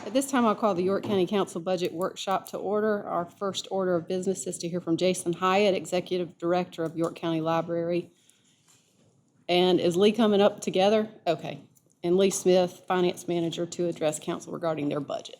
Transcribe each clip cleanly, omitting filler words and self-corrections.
At this time, I'll call the York County Council Budget Workshop to order. Our first order of business is to hear from Jason Hyatt, Executive Director of York County Library. And is Lee coming up together? Okay. And Lee Smith, Finance Manager, to address council regarding their budget.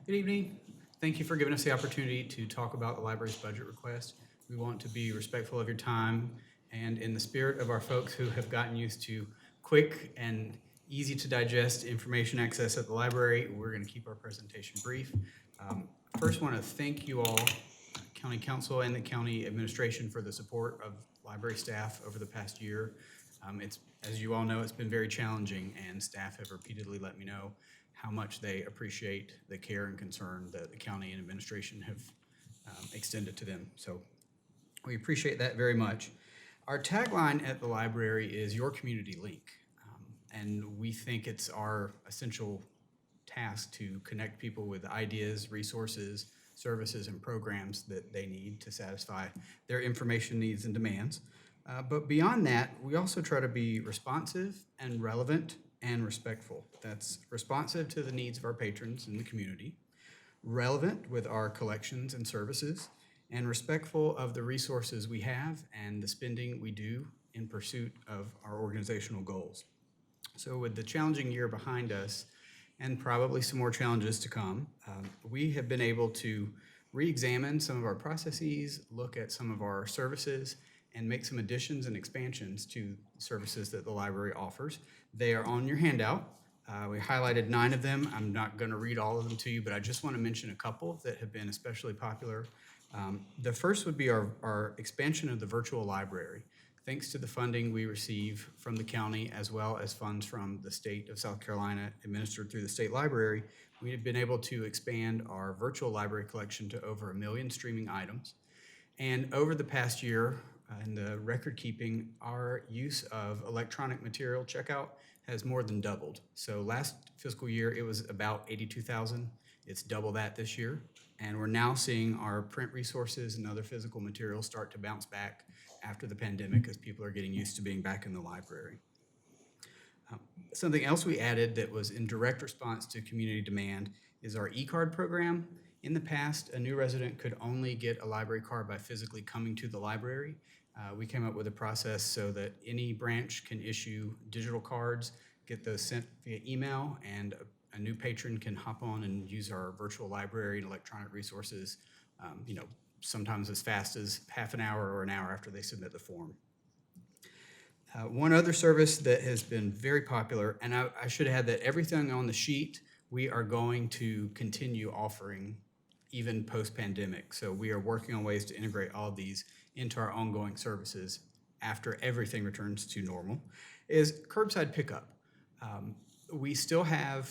Good evening. Thank you for giving us the opportunity to talk about the library's budget request. We want to be respectful of your time, and in the spirit of our folks who have gotten used to quick and easy to digest information access at the library, we're going to keep our presentation brief. First, want to thank you all, County Council and the County Administration, for the support of library staff over the past year. As you all know, it's been very challenging, and staff have repeatedly let me know how much they appreciate the care and concern that the county and administration have extended to them. So we appreciate that very much. Our tagline at the library is Your Community Link, and we think it's our essential task to connect people with ideas, resources, services, and programs that they need to satisfy their information needs and demands. But beyond that, we also try to be responsive and relevant and respectful. That's responsive to the needs of our patrons in the community, relevant with our collections and services, and respectful of the resources we have and the spending we do in pursuit of our organizational goals. So with the challenging year behind us, and probably some more challenges to come, we have been able to re-examine some of our processes, look at some of our services, and make some additions and expansions to services that the library offers. They are on your handout. We highlighted 9 of them. I'm not going to read all of them to you, but I just want to mention a couple that have been especially popular. The first would be our expansion of the virtual library. Thanks to the funding we receive from the county, as well as funds from the state of South Carolina administered through the state library, we have been able to expand our virtual library collection to over 1 million streaming items. And over the past year, in the record keeping, our use of electronic material checkout has more than doubled. So last fiscal year, it was about 82,000. It's double that this year. And we're now seeing our print resources and other physical materials start to bounce back after the pandemic as people are getting used to being back in the library. Something else we added that was in direct response to community demand is our e-card program. In the past, a new resident could only get a library card by physically coming to the library. We came up with a process so that any branch can issue digital cards, get those sent via email, and a new patron can hop on and use our virtual library and electronic resources, sometimes as fast as half an hour or an hour after they submit the form. One other service that has been very popular, and I should add that everything on the sheet we are going to continue offering even post-pandemic. So we are working on ways to integrate all of these into our ongoing services after everything returns to normal, is curbside pickup. We still have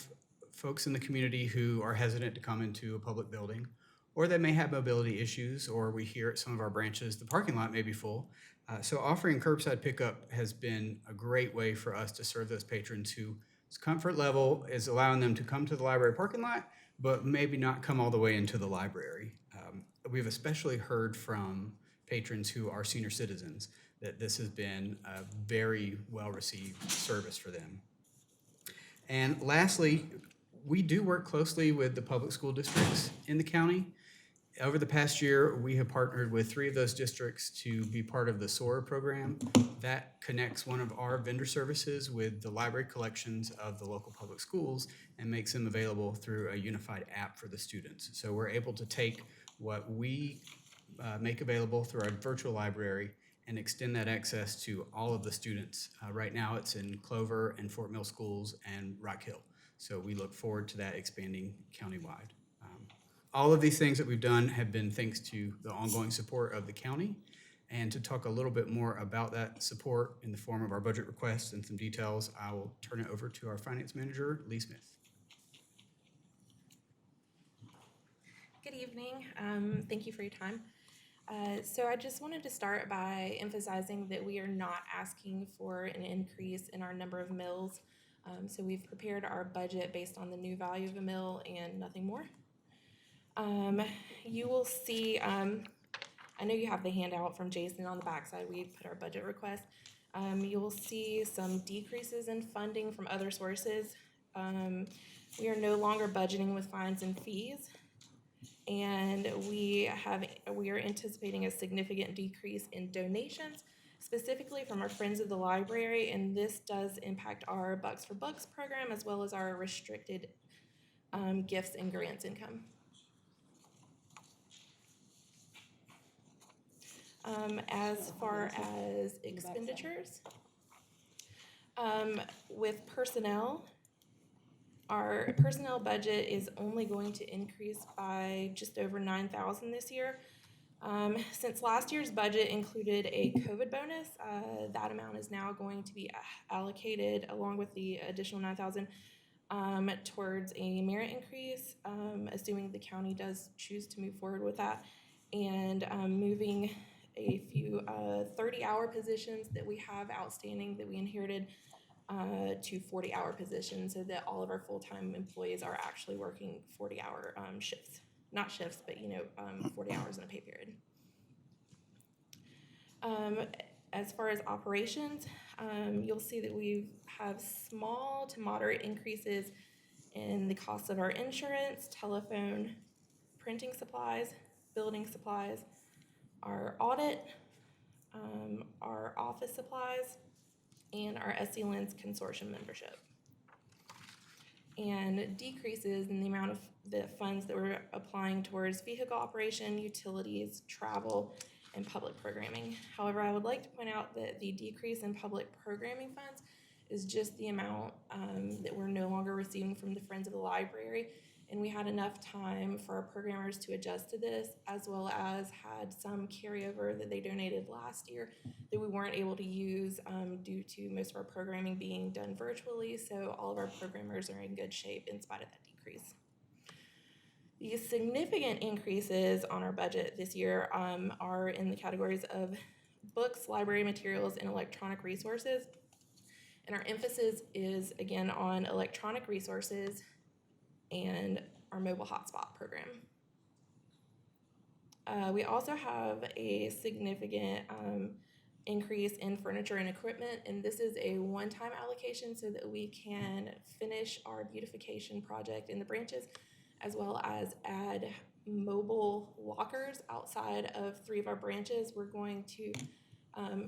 folks in the community who are hesitant to come into a public building, or they may have mobility issues, or we hear at some of our branches the parking lot may be full. So offering curbside pickup has been a great way for us to serve those patrons whose comfort level is allowing them to come to the library parking lot, but maybe not come all the way into the library. We've especially heard from patrons who are senior citizens that this has been a very well-received service for them. And lastly, we do work closely with the public school districts in the county. Over the past year, we have partnered with 3 of those districts to be part of the SOAR program. That connects one of our vendor services with the library collections of the local public schools and makes them available through a unified app for the students. So we're able to take what we make available through our virtual library and extend that access to all of the students. Right now it's in Clover and Fort Mill schools and Rock Hill. So we look forward to that expanding countywide. All of these things that we've done have been thanks to the ongoing support of the county. And to talk a little bit more about that support in the form of our budget requests and some details, I will turn it over to our finance manager, Lee Smith. Good evening. Thank you for your time. So I just wanted to start by emphasizing that we are not asking for an increase in our number of mills. So we've prepared our budget based on the new value of a mill and nothing more. You will see, I know you have the handout from Jason on the backside. We put our budget request. You'll see some decreases in funding from other sources. We are no longer budgeting with fines and fees, and we are anticipating a significant decrease in donations, specifically from our Friends of the Library, and this does impact our Bucks for Books program as well as our restricted gifts and grants income. As far as expenditures, with personnel, our personnel budget is only going to increase by just over 9,000 this year. Since last year's budget included a COVID bonus, that amount is now going to be allocated along with the additional 9,000 towards a merit increase, assuming the county does choose to move forward with that, and moving a few 30-hour positions that we have outstanding that we inherited to 40-hour positions, so that all of our full-time employees are actually working 40-hour shifts. Not shifts, but 40 hours in a pay period. As far as operations, you'll see that we have small to moderate increases in the cost of our insurance, telephone, printing supplies, building supplies, our audit, our office supplies, and our SC Lens consortium membership. And decreases in the amount of the funds that we're applying towards vehicle operation, utilities, travel, and public programming. However, I would like to point out that the decrease in public programming funds is just the amount that we're no longer receiving from the Friends of the Library, and we had enough time for our programmers to adjust to this, as well as had some carryover that they donated last year that we weren't able to use due to most of our programming being done virtually, so all of our programmers are in good shape in spite of that decrease. The significant increases on our budget this year are in the categories of books, library materials, and electronic resources. And our emphasis is, again, on electronic resources and our mobile hotspot program. We also have a significant increase in furniture and equipment, and this is a one-time allocation so that we can finish our beautification project in the branches, as well as add mobile lockers outside of 3 of our branches. We're going to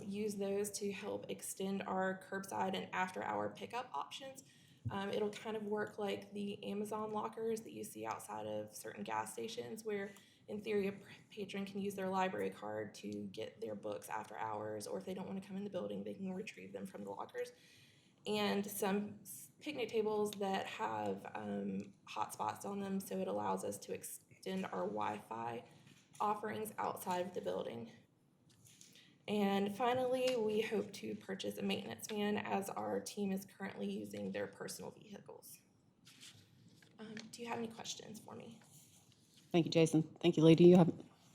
use those to help extend our curbside and after-hour pickup options. It'll kind of work like the Amazon lockers that you see outside of certain gas stations, where in theory a patron can use their library card to get their books after hours, or if they don't want to come in the building, they can retrieve them from the lockers. And some picnic tables that have hotspots on them, so it allows us to extend our Wi-Fi offerings outside of the building. And finally, we hope to purchase a maintenance van, as our team is currently using their personal vehicles. Do you have any questions for me? Thank you, Jason. Thank you, Lee. Do you have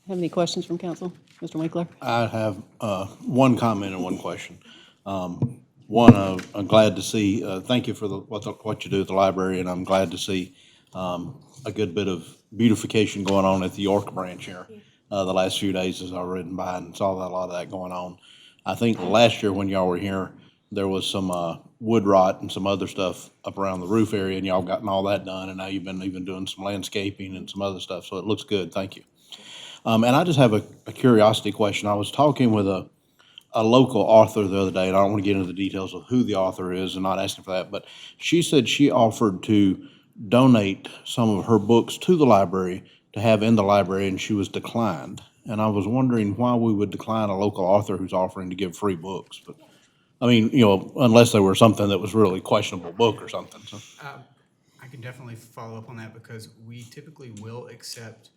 any questions from council? Mr. Winkler? I have one comment and one question. One, I'm glad to see, thank you for what you do at the library, and I'm glad to see a good bit of beautification going on at the York branch here. The last few days as I've ridden by and saw a lot of that going on. I think last year when y'all were here, there was some wood rot and some other stuff up around the roof area, and y'all gotten all that done, and now you've been even doing some landscaping and some other stuff, so it looks good. Thank you. And I just have a curiosity question. I was talking with a local author the other day, and I don't want to get into the details of who the author is and not asking for that, but she said she offered to donate some of her books to the library to have in the library, and she was declined. And I was wondering why we would decline a local author who's offering to give free books. But I mean, unless there were something that was really questionable book or something. So. I can definitely follow up on that, because we typically will accept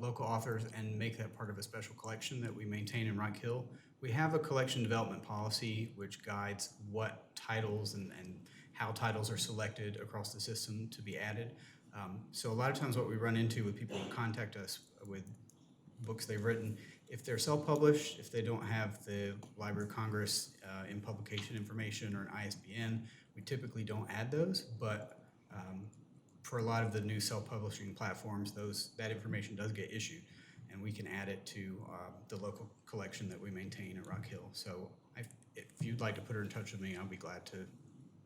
local authors and make that part of a special collection that we maintain in Rock Hill. We have a collection development policy which guides what titles and how titles are selected across the system to be added. So a lot of times what we run into with people who contact us with books they've written, if they're self-published, if they don't have the Library of Congress in publication information or an ISBN, we typically don't add those, but for a lot of the new self-publishing platforms, that information does get issued, and we can add it to the local collection that we maintain at Rock Hill. So if you'd like to put her in touch with me, I'll be glad to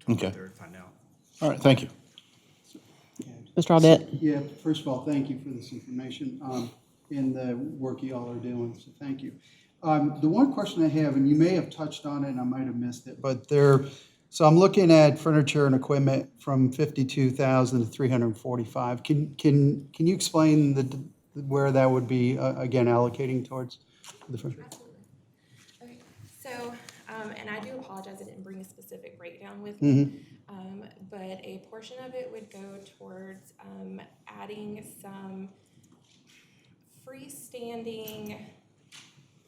talk Okay. with her and find out. All right, thank you. Mr. Audette? Yeah, first of all, thank you for this information and the work you all are doing, so thank you. The one question I have, and you may have touched on it and I might have missed it, but so I'm looking at furniture and equipment from 52,000 to 345. Can you explain where that would be, again, allocating towards the furniture? Absolutely. Okay, so, and I do apologize, I didn't bring a specific breakdown with me. But a portion of it would go towards adding some freestanding,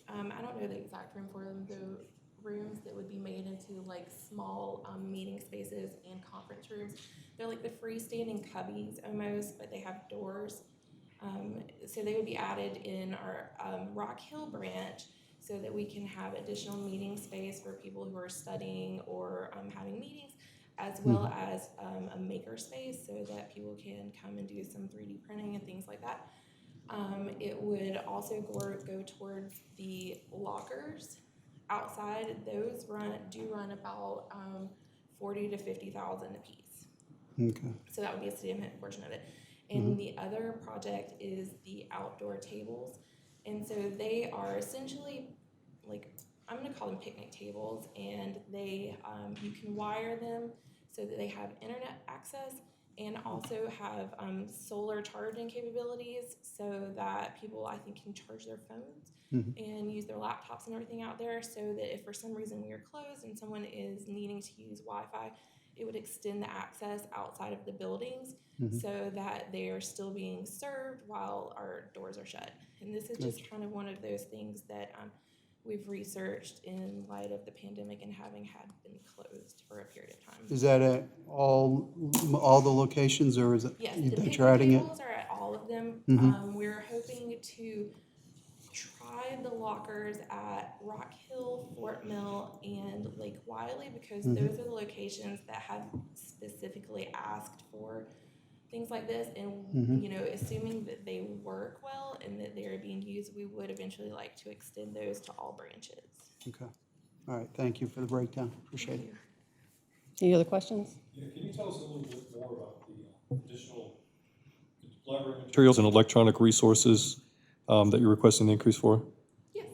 I don't know the exact room for them, the rooms that would be made into like small meeting spaces and conference rooms. They're like the freestanding cubbies almost, but they have doors. So they would be added in our Rock Hill branch so that we can have additional meeting space for people who are studying or having meetings, as well as a maker space so that people can come and do some 3D printing and things like that. It would also go towards the lockers outside. Those do run about 40 to 50,000 a piece. Okay. So that would be a significant portion of it. And the other project is the outdoor tables. And so they are essentially like, I'm gonna call them picnic tables, and they, you can wire them so that they have internet access and also have solar charging capabilities so that people, I think, can charge their phones and use their laptops and everything out there, so that if for some reason we are closed and someone is needing to use Wi-Fi, it would extend the access outside of the buildings so that they are still being served while our doors are shut. And this is just kind of one of those things that we've researched in light of the pandemic and having had been closed for a period of time. Is that at all the locations, or is it Yes, the that picnic you're adding it? tables are at all of them. We're hoping to try the lockers at Rock Hill, Fort Mill, and Lake Wiley, because those are the locations that have specifically asked for things like this. And, you know, assuming that they work well and that they're being used, we would eventually like to extend those to all branches. Okay. All right, thank you for the breakdown. Appreciate it. Any other questions? Yeah, can you tell us a little bit more about the additional library materials and electronic resources that you're requesting the increase for? Yes.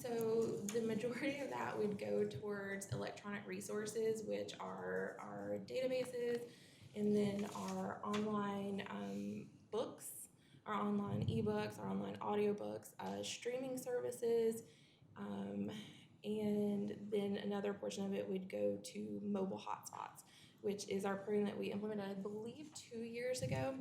So the majority of that would go towards electronic resources, which are our databases, and then our online books, our online ebooks, our online audiobooks, streaming services, and then another portion of it would go to mobile hotspots, which is our program that we implemented, I believe, 2 years ago,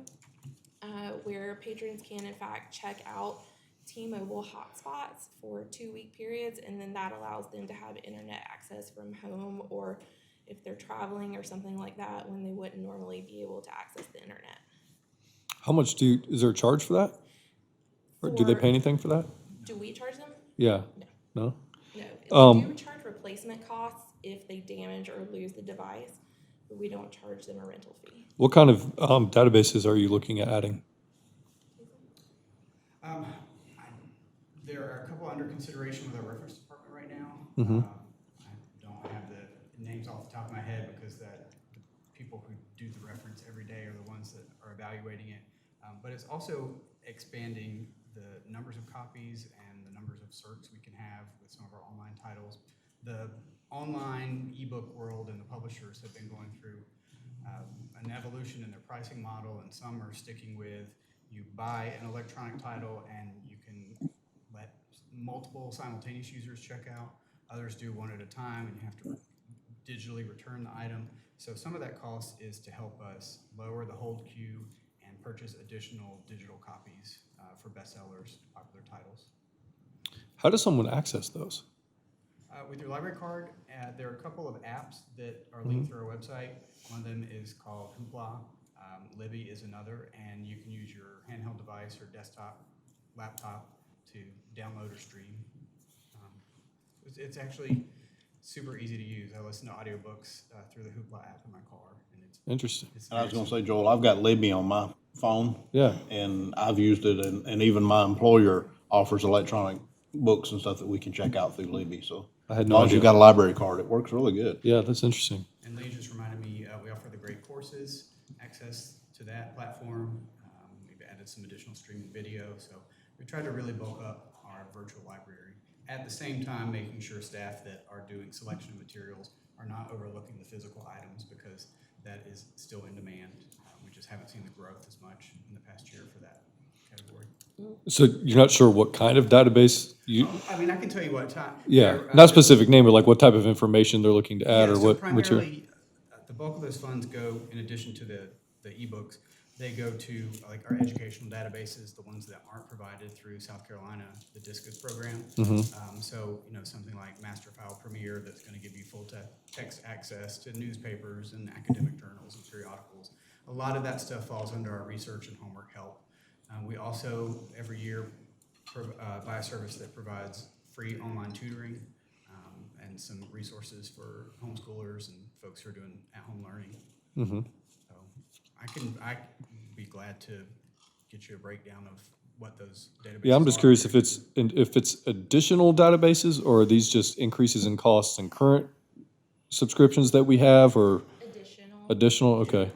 where patrons can, in fact, check out T-Mobile hotspots for 2-week periods, and then that allows them to have internet access from home, or if they're traveling or something like that, when they wouldn't normally be able to access the internet. How much is there a charge for that? Or do they pay anything for that? Do we charge them? Yeah. No. No? No. We do charge replacement costs if they damage or lose the device, but we don't charge them a rental fee. What kind of databases are you looking at adding? There are a couple under consideration with our reference department right now. I don't have the names off the top of my head because the people who do the reference every day are the ones that are evaluating it. But it's also expanding the numbers of copies and the numbers of certs we can have with some of our online titles. The online ebook world and the publishers have been going through an evolution in their pricing model, and some are sticking with you buy an electronic title and you can let multiple simultaneous users check out. Others do one at a time and you have to digitally return the item. So some of that cost is to help us lower the hold queue and purchase additional digital copies for bestsellers, popular titles. How does someone access those? With your library card, there are a couple of apps that are linked through our website. One of them is called Hoopla. Libby is another, and you can use your handheld device or desktop, laptop to download or stream. It's actually super easy to use. I listen to audiobooks through the Hoopla app in my car, and it's Interesting. I was gonna say, Joel, I've got Libby on my phone. Yeah. And I've used it, and even my employer offers electronic books and stuff that we can check out through Libby, so. I had As no long as you've idea. got a library card, it works really good. Yeah, that's interesting. And Lee just reminded me, we offer the great courses, access to that platform. We've added some additional streaming video, so we try to really bulk up our virtual library. At the same time, making sure staff that are doing selection of materials are not overlooking the physical items because that is still in demand. We just haven't seen the growth as much in the past year for that category. So you're not sure what kind of database you, I mean, I can tell you what time. yeah, they're, not specific name, but like what type of information they're looking to add Yeah, or so what material? primarily, the bulk of those funds go, in addition to the ebooks, they go to like our educational databases, the ones that aren't provided through South Carolina, the Discus program. So, something like Master File Premier that's going to give you full text access to newspapers and academic journals and periodicals. A lot of that stuff falls under our research and homework help. We also, every year, buy a service that provides free online tutoring and some resources for homeschoolers and folks who are doing at-home learning. So I can be glad to get you a breakdown of what those databases Yeah, I'm just are. curious if it's additional databases or are these just increases in costs and current subscriptions that we have or additional? Okay.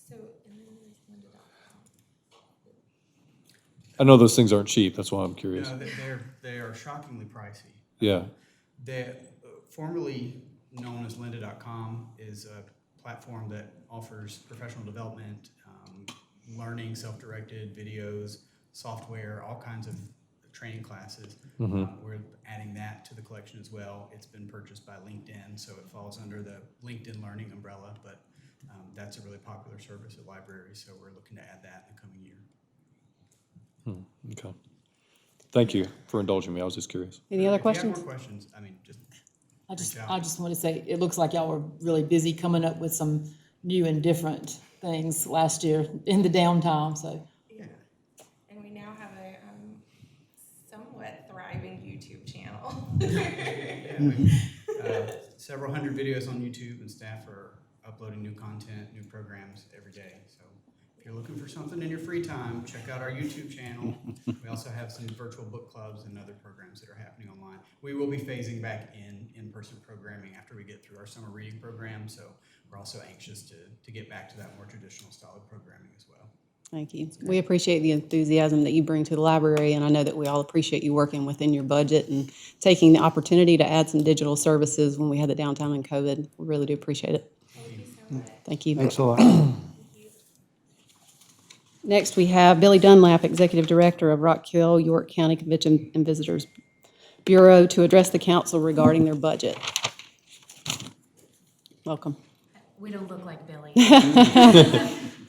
So, and then there's lynda.com. I know those things aren't cheap. That's why I'm curious. No, they are shockingly pricey. Yeah. The formerly known as lynda.com is a platform that offers professional development, learning, self-directed videos, software, all kinds of training classes. We're adding that to the collection as well. It's been purchased by LinkedIn, so it falls under the LinkedIn Learning umbrella, but that's a really popular service at libraries, so we're looking to add that in the coming year. Okay. Thank you for indulging me. I was just curious. Any other If you questions? have more questions, I mean, just reach out. I just want to say, it looks like y'all were really busy coming up with some new and different things last year in the downtime, so. Yeah. And we now have a somewhat thriving YouTube channel. Several hundred videos on YouTube, and staff are uploading new content, new programs every day. So if you're looking for something in your free time, check out our YouTube channel. We also have some virtual book clubs and other programs that are happening online. We will be phasing back in-person programming after we get through our summer reading program. So we're also anxious to get back to that more traditional style of programming as well. Thank you. We appreciate the enthusiasm that you bring to the library, and I know that we all appreciate you working within your budget and taking the opportunity to add some digital services when we had the downtime in COVID. We really do appreciate it. Thank you so much. Thank you. Thanks a lot. Next, we have Billy Dunlap, Executive Director of Rock Hill, York County Convention and Visitors Bureau, to address the council regarding their budget. Welcome. We don't look like Billy.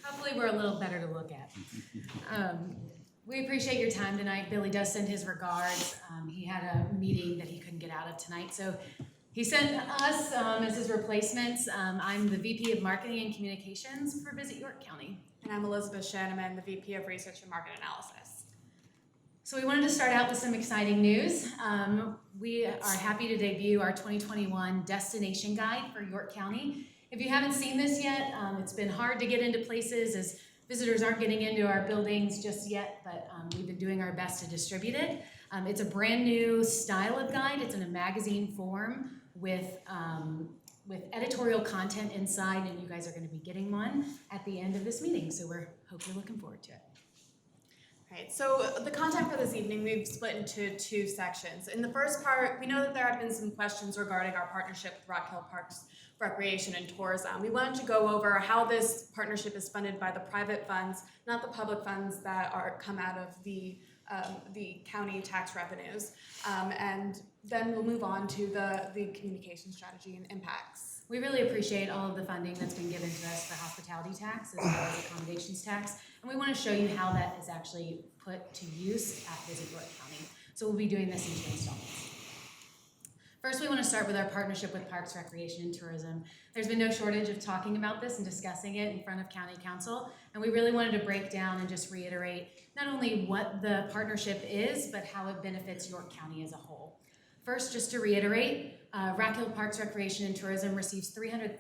Hopefully, we're a little better to look at. We appreciate your time tonight. Billy does send his regards. He had a meeting that he couldn't get out of tonight, so he sent us as his replacements. I'm the VP of Marketing and Communications for Visit York County. And I'm Elizabeth Shaneman, the VP of Research and Market Analysis. So we wanted to start out with some exciting news. We are happy to debut our 2021 Destination Guide for York County. If you haven't seen this yet, it's been hard to get into places as visitors aren't getting into our buildings just yet, but we've been doing our best to distribute it. It's a brand new style of guide. It's in a magazine form with editorial content inside, and you guys are going to be getting one at the end of this meeting, so we're hopefully looking forward to it. Right, so the content for this evening we've split into two sections. In the first part, we know that there have been some questions regarding our partnership with Rock Hill Parks, Recreation, and Tourism. We wanted to go over how this partnership is funded by the private funds, not the public funds that come out of the county tax revenues. And then we'll move on to the communication strategy and impacts. We really appreciate all of the funding that's been given to us for hospitality tax as well as accommodations tax. And we want to show you how that is actually put to use at Visit York County. So we'll be doing this in two installments. First, we want to start with our partnership with Parks, Recreation, and Tourism. There's been no shortage of talking about this and discussing it in front of County Council, and we really wanted to break down and just reiterate not only what the partnership is, but how it benefits York County as a whole. First, just to reiterate, Rock Hill Parks, Recreation, and Tourism receives $300,000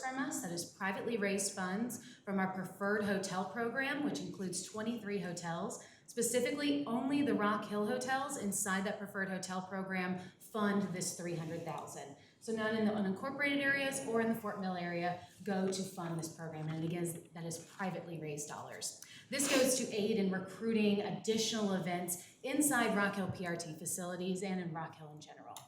from us. That is privately raised funds from our preferred hotel program, which includes 23 hotels Specifically, only the Rock Hill hotels inside that preferred hotel program fund this $300,000. So none in the unincorporated areas or in the Fort Mill area go to fund this program, and again, that is privately raised dollars. This goes to aid in recruiting additional events inside Rock Hill PRT facilities and in Rock Hill in general.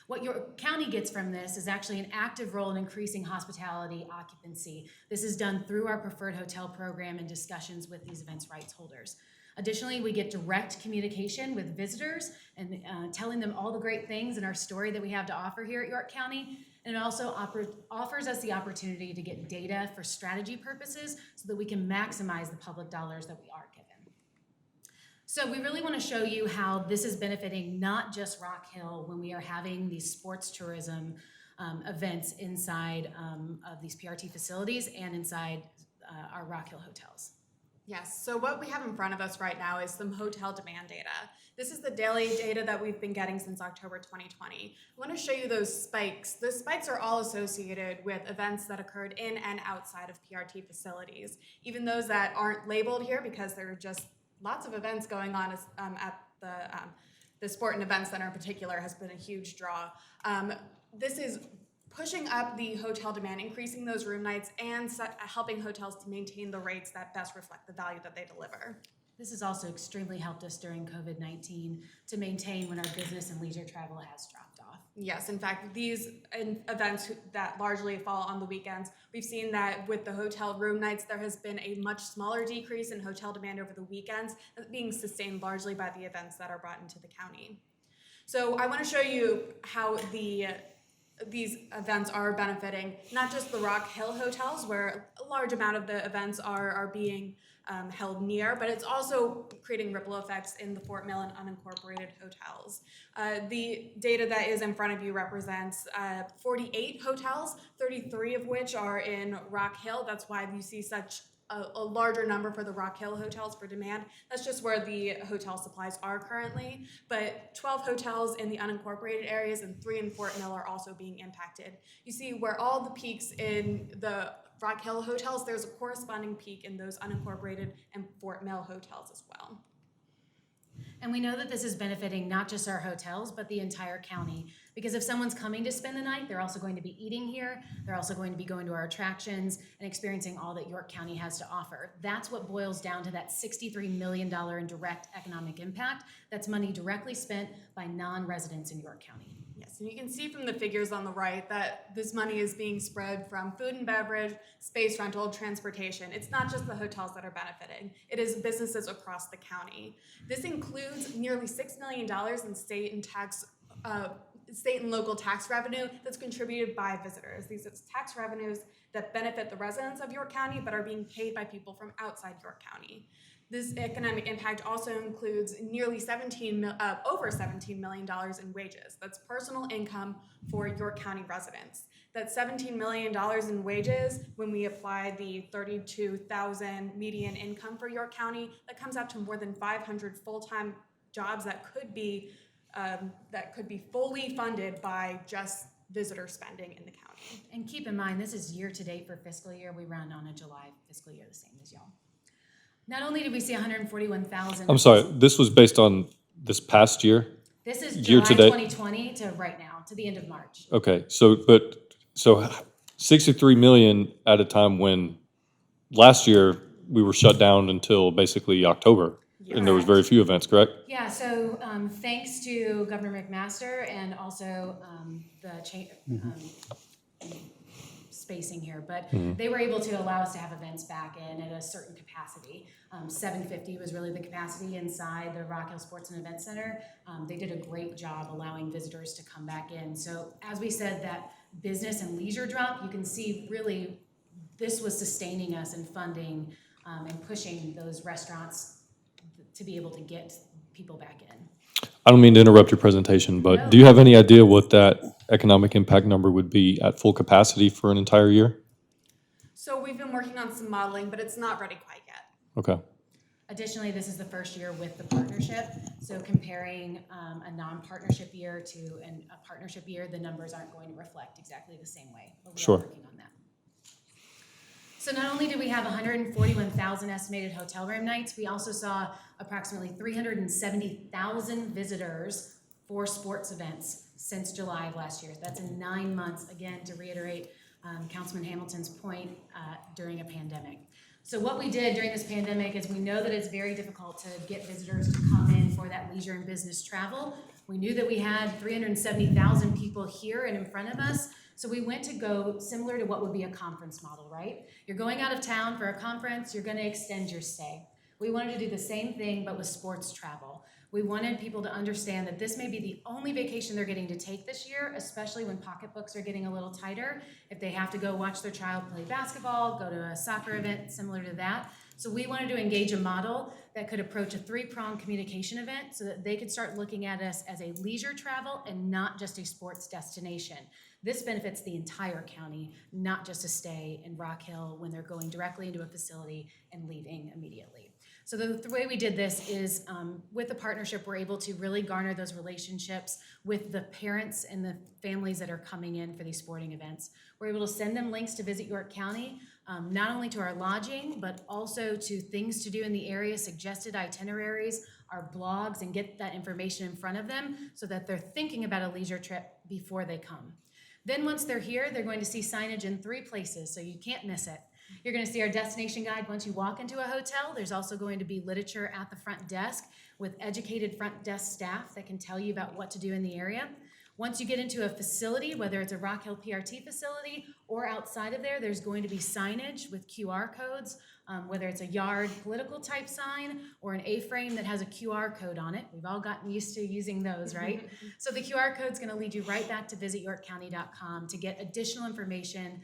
What York County gets from this is actually an active role in increasing hospitality occupancy. This is done through our preferred hotel program and discussions with these events rights holders. Additionally, we get direct communication with visitors and telling them all the great things in our story that we have to offer here at York County. And it also offers us the opportunity to get data for strategy purposes so that we can maximize the public dollars that we are given. So we really want to show you how this is benefiting not just Rock Hill when we are having these sports tourism events inside of these PRT facilities and inside our Rock Hill hotels. Yes, so what we have in front of us right now is some hotel demand data. This is the daily data that we've been getting since October 2020. I want to show you those spikes. Those spikes are all associated with events that occurred in and outside of PRT facilities. Even those that aren't labeled here because there are just lots of events going on at the Sport and Event Center in particular has been a huge draw. This is pushing up the hotel demand, increasing those room nights, and helping hotels to maintain the rates that best reflect the value that they deliver. This has also extremely helped us during COVID-19 to maintain when our business and leisure travel has dropped off. Yes, in fact, these events that largely fall on the weekends, we've seen that with the hotel room nights, there has been a much smaller decrease in hotel demand over the weekends, being sustained largely by the events that are brought into the county. So I want to show you how these events are benefiting not just the Rock Hill hotels, where a large amount of the events are being held near, but it's also creating ripple effects in the Fort Mill and unincorporated hotels. The data that is in front of you represents 48 hotels, 33 of which are in Rock Hill. That's why you see such a larger number for the Rock Hill hotels for demand. That's just where the hotel supplies are currently, but 12 hotels in the unincorporated areas and 3 in Fort Mill are also being impacted. You see where all the peaks in the Rock Hill hotels, there's a corresponding peak in those unincorporated and Fort Mill hotels as well. And we know that this is benefiting not just our hotels, but the entire county. Because if someone's coming to spend the night, they're also going to be eating here. They're also going to be going to our attractions and experiencing all that York County has to offer. That's what boils down to that $63 million in direct economic impact. That's money directly spent by non-residents in York County. Yes, and you can see from the figures on the right that this money is being spread from food and beverage, space rental, transportation. It's not just the hotels that are benefiting. It is businesses across the county. This includes nearly $6 million in state and local tax revenue that's contributed by visitors. These are tax revenues that benefit the residents of York County but are being paid by people from outside York County. This economic impact also includes nearly over $17 million in wages. That's personal income for York County residents. That's $17 million in wages. When we apply the $32,000 median income for York County, that comes out to more than 500 full-time jobs that could be fully funded by just visitor spending in the county. And keep in mind, this is year-to-date for fiscal year. We run on a July fiscal year, the same as y'all. Not only did we see 141,000. I'm sorry, this was based on this past year? This is Year July to date? 2020 to right now, to the end of March. Okay, so 63 million at a time when last year we were shut down until basically October. And there was very few events, correct? Yeah, so thanks to Governor McMaster and also spacing here, but they were able to allow us to have events back in at a certain capacity. 750 was really the capacity inside the Rock Hill Sports and Event Center. They did a great job allowing visitors to come back in. So as we said, that business and leisure drop, you can see really this was sustaining us and funding and pushing those restaurants to be able to get people back in. I don't mean to interrupt your presentation, but No. do you have any idea what that economic impact number would be at full capacity for an entire year? So we've been working on some modeling, but it's not ready quite yet. Okay. Additionally, this is the first year with the partnership, so comparing a non-partnership year to a partnership year, the numbers aren't going to reflect exactly the same way, but we are Sure. working on that. So not only did we have 141,000 estimated hotel room nights, we also saw approximately 370,000 visitors for sports events since July of last year. That's in 9 months, again, to reiterate Councilman Hamilton's point during a pandemic. So what we did during this pandemic is we know that it's very difficult to get visitors to come in for that leisure and business travel. We knew that we had 370,000 people here and in front of us. So we went to go similar to what would be a conference model, right? You're going out of town for a conference, you're gonna extend your stay. We wanted to do the same thing, but with sports travel. We wanted people to understand that this may be the only vacation they're getting to take this year, especially when pocketbooks are getting a little tighter. If they have to go watch their child play basketball, go to a soccer event similar to that. So we wanted to engage a model that could approach a three-pronged communication event so that they could start looking at us as a leisure travel and not just a sports destination. This benefits the entire county, not just a stay in Rock Hill when they're going directly into a facility and leaving immediately. So the way we did this is with the partnership, we're able to really garner those relationships with the parents and the families that are coming in for these sporting events. We're able to send them links to Visit York County, not only to our lodging, but also to things to do in the area, suggested itineraries, our blogs, and get that information in front of them so that they're thinking about a leisure trip before they come. Then once they're here, they're going to see signage in 3 places, so you can't miss it. You're going to see our destination guide once you walk into a hotel. There's also going to be literature at the front desk with educated front desk staff that can tell you about what to do in the area. Once you get into a facility, whether it's a Rock Hill PRT facility or outside of there, there's going to be signage with QR codes, whether it's a yard political type sign or an A-frame that has a QR code on it. We've all gotten used to using those, right? So the QR code is going to lead you right back to visityorkcounty.com to get additional information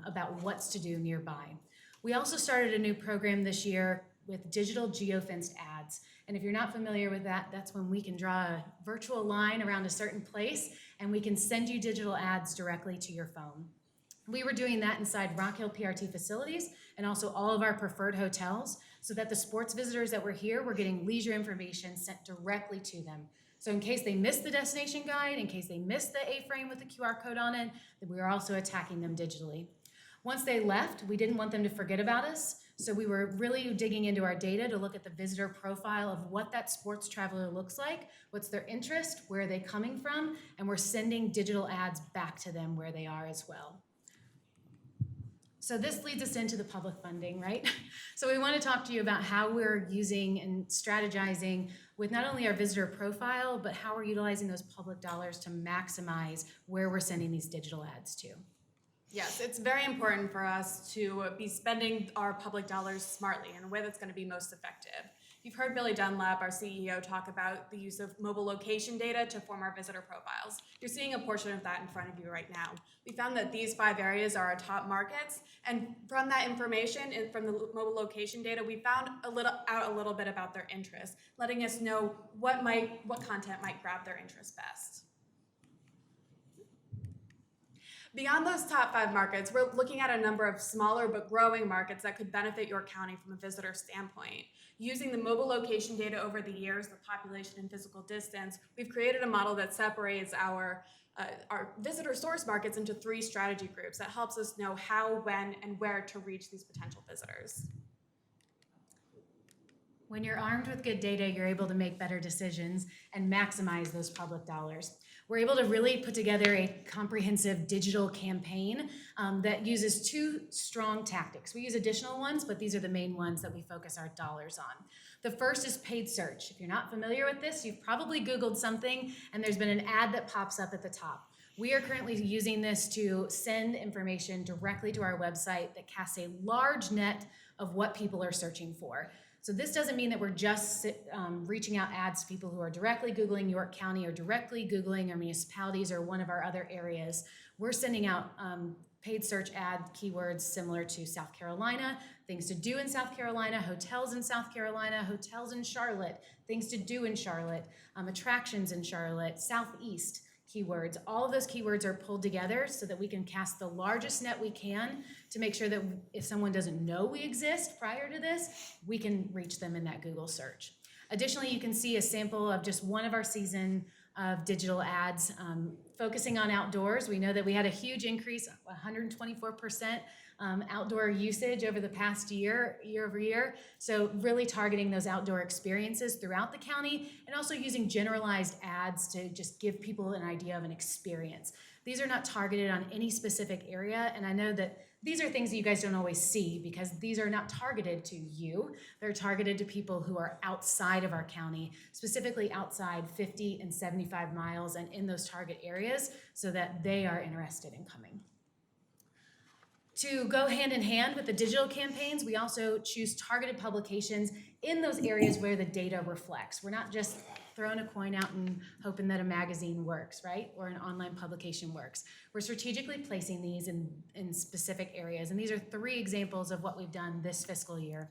about what's to do nearby. We also started a new program this year with digital geofenced ads. And if you're not familiar with that, that's when we can draw a virtual line around a certain place and we can send you digital ads directly to your phone. We were doing that inside Rock Hill PRT facilities and also all of our preferred hotels so that the sports visitors that were here were getting leisure information sent directly to them. So in case they missed the destination guide, in case they missed the A-frame with the QR code on it, then we were also attacking them digitally. Once they left, we didn't want them to forget about us. So we were really digging into our data to look at the visitor profile of what that sports traveler looks like, what's their interest, where are they coming from, and we're sending digital ads back to them where they are as well. So this leads us into the public funding, right? So we want to talk to you about how we're using and strategizing with not only our visitor profile, but how we're utilizing those public dollars to maximize where we're sending these digital ads to. Yes, it's very important for us to be spending our public dollars smartly in a way that's going to be most effective. You've heard Billy Dunlap, our CEO, talk about the use of mobile location data to form our visitor profiles. You're seeing a portion of that in front of you right now. We found that these 5 areas are our top markets, and from that information and from the mobile location data, we found out a little bit about their interests, letting us know what content might grab their interest best. Beyond those top 5 markets, we're looking at a number of smaller but growing markets that could benefit York County from a visitor standpoint. Using the mobile location data over the years, the population and physical distance, we've created a model that separates our visitor source markets into 3 strategy groups that helps us know how, when, and where to reach these potential visitors. When you're armed with good data, you're able to make better decisions and maximize those public dollars. We're able to really put together a comprehensive digital campaign that uses 2 strong tactics. We use additional ones, but these are the main ones that we focus our dollars on. The first is paid search. If you're not familiar with this, you've probably Googled something and there's been an ad that pops up at the top. We are currently using this to send information directly to our website that casts a large net of what people are searching for. So this doesn't mean that we're just reaching out ads to people who are directly Googling York County or directly Googling our municipalities or one of our other areas. We're sending out paid search ad keywords similar to South Carolina, things to do in South Carolina, hotels in South Carolina, hotels in Charlotte, things to do in Charlotte, attractions in Charlotte, Southeast keywords. All of those keywords are pulled together so that we can cast the largest net we can to make sure that if someone doesn't know we exist prior to this, we can reach them in that Google search. Additionally, you can see a sample of just one of our season of digital ads focusing on outdoors. We know that we had a huge increase, 124% outdoor usage over the past year over year. So really targeting those outdoor experiences throughout the county and also using generalized ads to just give people an idea of an experience. These are not targeted on any specific area, and I know that these are things that you guys don't always see because these are not targeted to you. They're targeted to people who are outside of our county, specifically outside 50 and 75 miles and in those target areas so that they are interested in coming. To go hand in hand with the digital campaigns, we also choose targeted publications in those areas where the data reflects. We're not just throwing a coin out and hoping that a magazine works, right? Or an online publication works. We're strategically placing these in specific areas. And these are 3 examples of what we've done this fiscal year.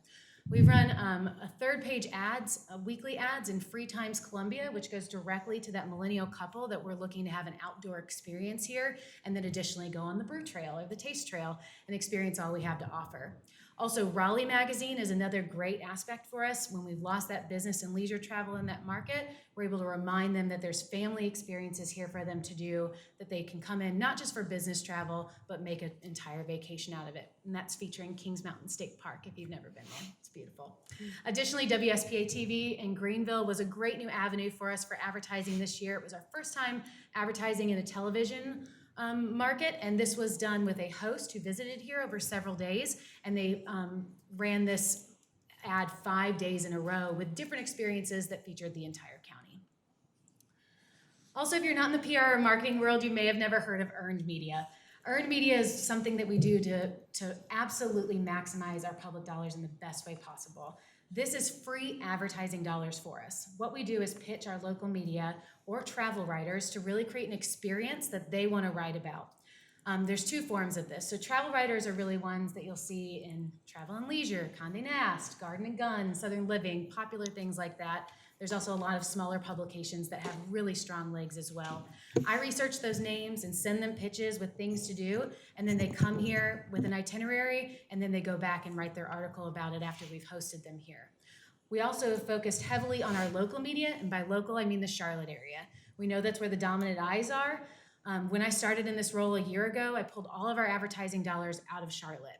We've run a 3rd-page ads, weekly ads in Free Times Columbia, which goes directly to that millennial couple that we're looking to have an outdoor experience here, and then additionally go on the Brew Trail or the Taste Trail and experience all we have to offer. Also, Raleigh Magazine is another great aspect for us. When we've lost that business and leisure travel in that market, we're able to remind them that there's family experiences here for them to do, that they can come in not just for business travel, but make an entire vacation out of it. And that's featuring Kings Mountain State Park if you've never been there. It's beautiful. Additionally, WSPA TV in Greenville was a great new avenue for us for advertising this year. It was our first time advertising in a television market, and this was done with a host who visited here over several days, and they ran this ad 5 days in a row with different experiences that featured the entire county. Also, if you're not in the PR or marketing world, you may have never heard of earned media. Earned media is something that we do to absolutely maximize our public dollars in the best way possible. This is free advertising dollars for us. What we do is pitch our local media or travel writers to really create an experience that they want to write about. There's 2 forms of this. So travel writers are really ones that you'll see in Travel and Leisure, Condé Nast, Garden and Gun, Southern Living, popular things like that. There's also a lot of smaller publications that have really strong legs as well. I research those names and send them pitches with things to do, and then they come here with an itinerary, and then they go back and write their article about it after we've hosted them here. We also focused heavily on our local media, and by local, I mean the Charlotte area. We know that's where the dominant eyes are. When I started in this role a year ago, I pulled all of our advertising dollars out of Charlotte.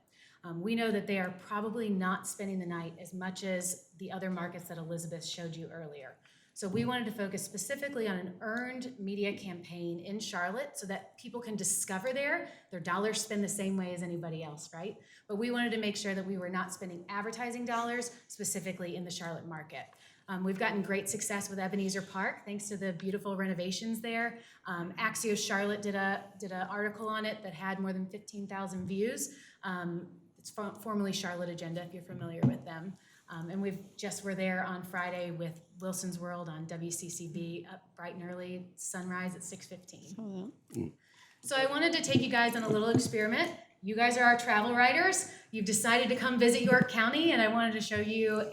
We know that they are probably not spending the night as much as the other markets that Elizabeth showed you earlier. So we wanted to focus specifically on an earned media campaign in Charlotte so that people can discover their dollars spend the same way as anybody else, right? But we wanted to make sure that we were not spending advertising dollars specifically in the Charlotte market. We've gotten great success with Ebenezer Park, thanks to the beautiful renovations there. Axios Charlotte did an article on it that had more than 15,000 views. It's formerly Charlotte Agenda, if you're familiar with them. And we're there on Friday with Wilson's World on WCCB, up bright and early, sunrise at 6:15. So I wanted to take you guys on a little experiment. You guys are our travel writers. You've decided to come visit York County, and I wanted to show you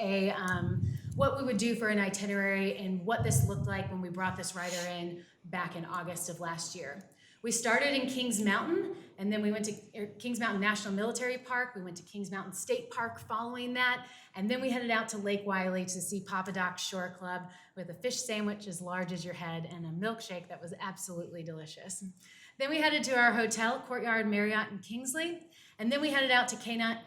what we would do for an itinerary and what this looked like when we brought this writer in back in August of last year. We started in Kings Mountain, and then we went to Kings Mountain National Military Park. We went to Kings Mountain State Park following that, and then we headed out to Lake Wiley to see Papa Doc's Shore Club with a fish sandwich as large as your head and a milkshake that was absolutely delicious. Then we headed to our hotel, Courtyard Marriott in Kingsley, and then we headed out to Canaan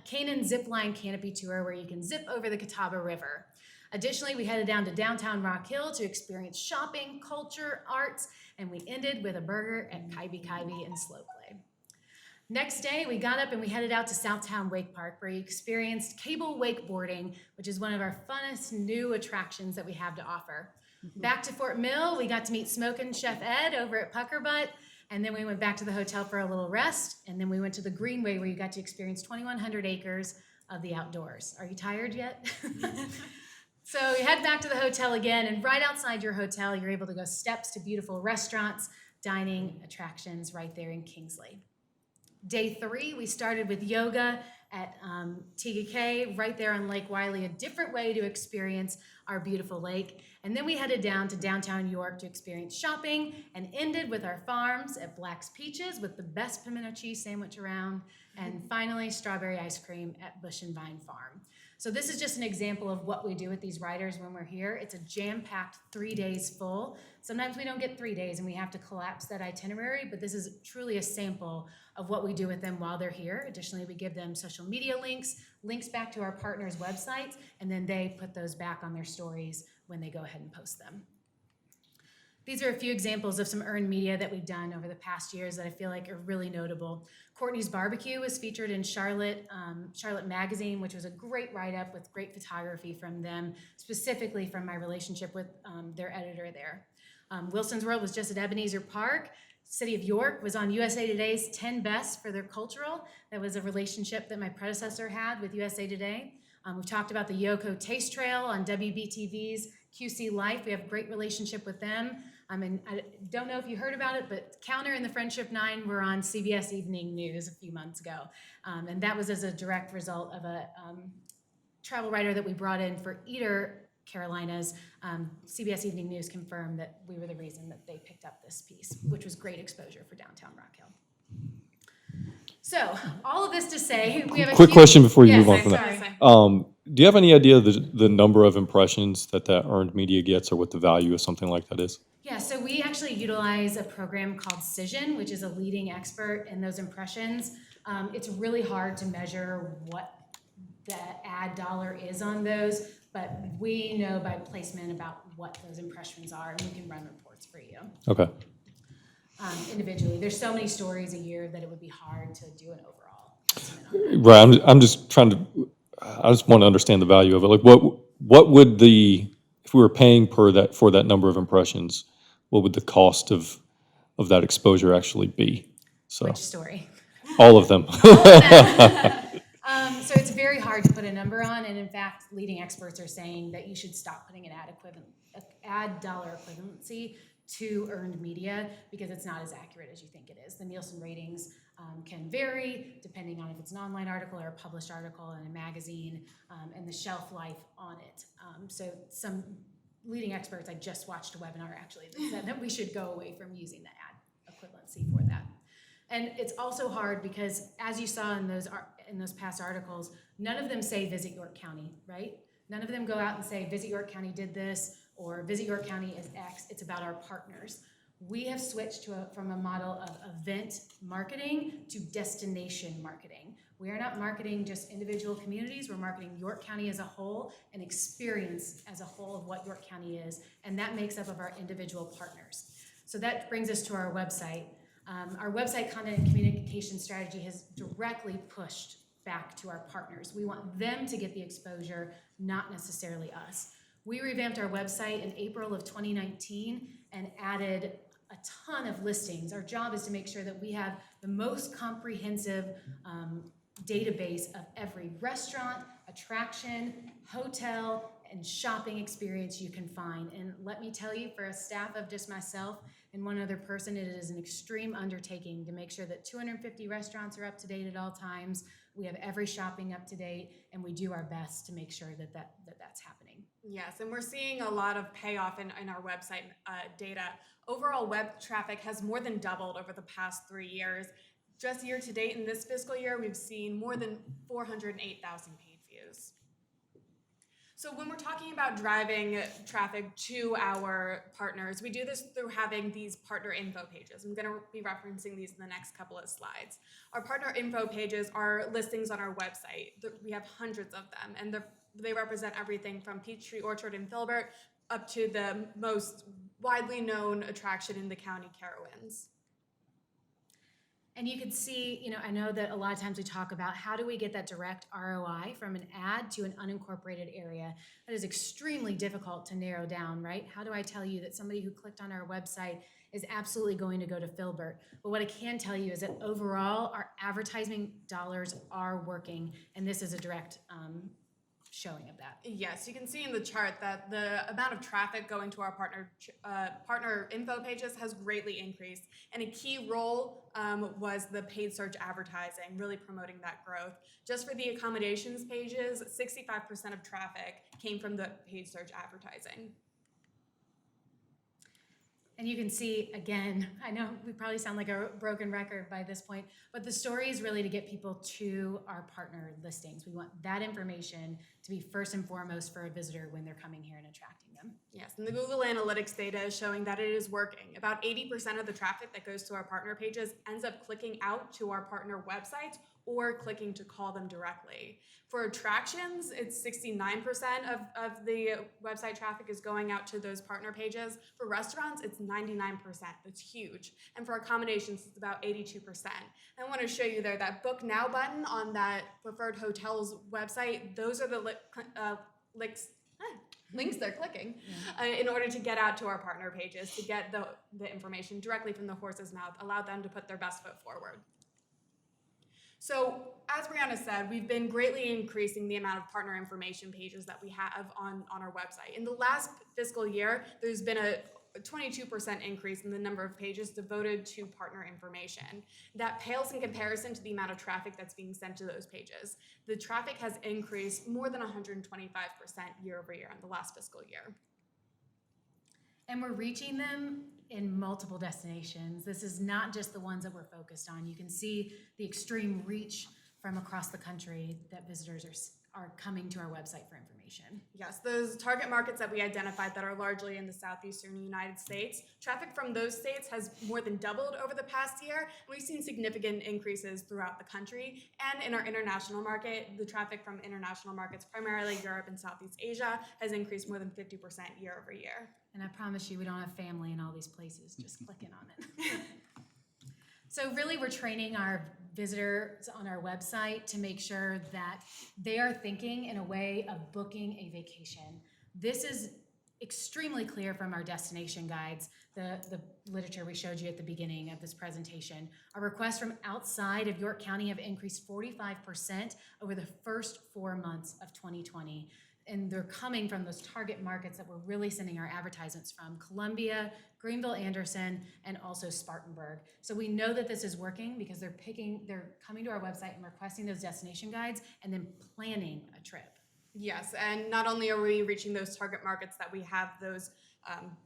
Zipline Canopy Tour where you can zip over the Catawba River. Additionally, we headed down to downtown Rock Hill to experience shopping, culture, arts, and we ended with a burger at Kaibi Kaibi in Slow Play. Next day, we got up and we headed out to Southtown Wake Park where we experienced cable wakeboarding, which is one of our funnest new attractions that we have to offer. Back to Fort Mill, we got to meet Smokin' Chef Ed over at Pucker Butt, and then we went back to the hotel for a little rest, and then we went to the Greenway where you got to experience 2,100 acres of the outdoors. Are you tired yet? So you head back to the hotel again, and right outside your hotel, you're able to go steps to beautiful restaurants, dining, attractions right there in Kingsley. Day 3, we started with yoga at TGK right there on Lake Wiley, a different way to experience our beautiful lake. And then we headed down to downtown York to experience shopping and ended with our farms at Black's Peaches with the best pimento cheese sandwich around, and finally strawberry ice cream at Bush and Vine Farm. So this is just an example of what we do with these riders when we're here. It's a jam-packed 3 days full. Sometimes we don't get 3 days and we have to collapse that itinerary, but this is truly a sample of what we do with them while they're here. Additionally, we give them social media links back to our partners' websites, and then they put those back on their stories when they go ahead and post them. These are a few examples of some earned media that we've done over the past years that I feel like are really notable. Courtney's Barbecue was featured in Charlotte Magazine, which was a great write-up with great photography from them, specifically from my relationship with their editor there. Wilson's World was just at Ebenezer Park. City of York was on USA Today's 10 Best for their cultural. That was a relationship that my predecessor had with USA Today. We've talked about the Yoko Taste Trail on WBTV's QC Life. We have a great relationship with them. And I don't know if you heard about it, but Counter and the Friendship Nine were on CBS Evening News a few months ago. And that was as a direct result of a travel writer that we brought in for Eater, Carolinas. CBS Evening News confirmed that we were the reason that they picked up this piece, which was great exposure for downtown Rock Hill. So, all of this to say, we have a Quick huge- question before you Yes, move on I'm from sorry. that. Do you have any idea the number of impressions that earned media gets, or what the value of something like that is? Yeah, so we actually utilize a program called Cision, which is a leading expert in those impressions. It's really hard to measure what the ad dollar is on those, but we know by placement about what those impressions are, and we can run reports for you Okay. individually. There's so many stories a year that it would be hard to do an overall estimate on that. Right. I'm just trying to. I just want to understand the value of it. Like, what would if we were paying for that number of impressions, what would the cost of that exposure actually be? So Which story? all of them. So it's very hard to put a number on, and in fact, leading experts are saying that you should stop putting an ad dollar equivalency to earned media because it's not as accurate as you think it is. The Nielsen ratings can vary depending on if it's an online article or a published article in a magazine, and the shelf life on it. So some leading experts, I just watched a webinar actually that said that we should go away from using the ad equivalency for that. And it's also hard because, as you saw in those past articles, none of them say Visit York County, right? None of them go out and say Visit York County did this or Visit York County is X. It's about our partners. We have switched from a model of event marketing to destination marketing. We are not marketing just individual communities. We're marketing York County as a whole, and experience as a whole of what York County is, and that makes up of our individual partners. So that brings us to our website. Our website content and communication strategy has directly pushed back to our partners. We want them to get the exposure, not necessarily us. We revamped our website in April of 2019 and added a ton of listings. Our job is to make sure that we have the most comprehensive database of every restaurant, attraction, hotel, and shopping experience you can find. And let me tell you, for a staff of just myself and one other person, it is an extreme undertaking to make sure that 250 restaurants are up to date at all times. We have every shopping up to date, and we do our best to make sure that that's happening. Yes, and we're seeing a lot of payoff in our website data. Overall web traffic has more than doubled over the past 3 years. Just year to date in this fiscal year, we've seen more than 408,000 paid views. So when we're talking about driving traffic to our partners, we do this through having these partner info pages. I'm going to be referencing these in the next couple of slides. Our partner info pages are listings on our website. We have hundreds of them, and they represent everything from Peachtree Orchard in Filbert up to the most widely known attraction in the county, Carowinds. And you can see, I know that a lot of times we talk about how do we get that direct ROI from an ad to an unincorporated area. That is extremely difficult to narrow down, right? How do I tell you that somebody who clicked on our website is absolutely going to go to Filbert? But what I can tell you is that overall, our advertising dollars are working, and this is a direct showing of that. Yes, you can see in the chart that the amount of traffic going to our partner info pages has greatly increased, and a key role was the paid search advertising, really promoting that growth. Just for the accommodations pages, 65% of traffic came from the paid search advertising. And you can see, again, I know we probably sound like a broken record by this point, but the story is really to get people to our partner listings. We want that information to be first and foremost for a visitor when they're coming here and attracting them. Yes, and the Google Analytics data is showing that it is working. About 80% of the traffic that goes to our partner pages ends up clicking out to our partner websites or clicking to call them directly. For attractions, it's 69% of the website traffic is going out to those partner pages. For restaurants, it's 99%. That's huge. And for accommodations, it's about 82%. I want to show you there that Book Now button on that preferred hotels website. Those are the links they're clicking in order to get out to our partner pages, to get the information directly from the horse's mouth, allow them to put their best foot forward. So, as Brianna said, we've been greatly increasing the amount of partner information pages that we have on our website. In the last fiscal year, there's been a 22% increase in the number of pages devoted to partner information. That pales in comparison to the amount of traffic that's being sent to those pages. The traffic has increased more than 125% year over year in the last fiscal year. And we're reaching them in multiple destinations. This is not just the ones that we're focused on. You can see the extreme reach from across the country that visitors are coming to our website for information. Yes, those target markets that we identified that are largely in the southeastern United States, traffic from those states has more than doubled over the past year. And we've seen significant increases throughout the country. And in our international market, the traffic from international markets, primarily Europe and Southeast Asia, has increased more than 50% year over year. And I promise you, we don't have family in all these places just clicking on it. So really, we're training our visitors on our website to make sure that they are thinking in a way of booking a vacation. This is extremely clear from our destination guides, the literature we showed you at the beginning of this presentation. Our requests from outside of York County have increased 45% over the first 4 months of 2020. And they're coming from those target markets that we're really sending our advertisements from: Columbia, Greenville, Anderson, and also Spartanburg. So we know that this is working because they're coming to our website and requesting those destination guides and then planning a trip. Yes, and not only are we reaching those target markets that we have those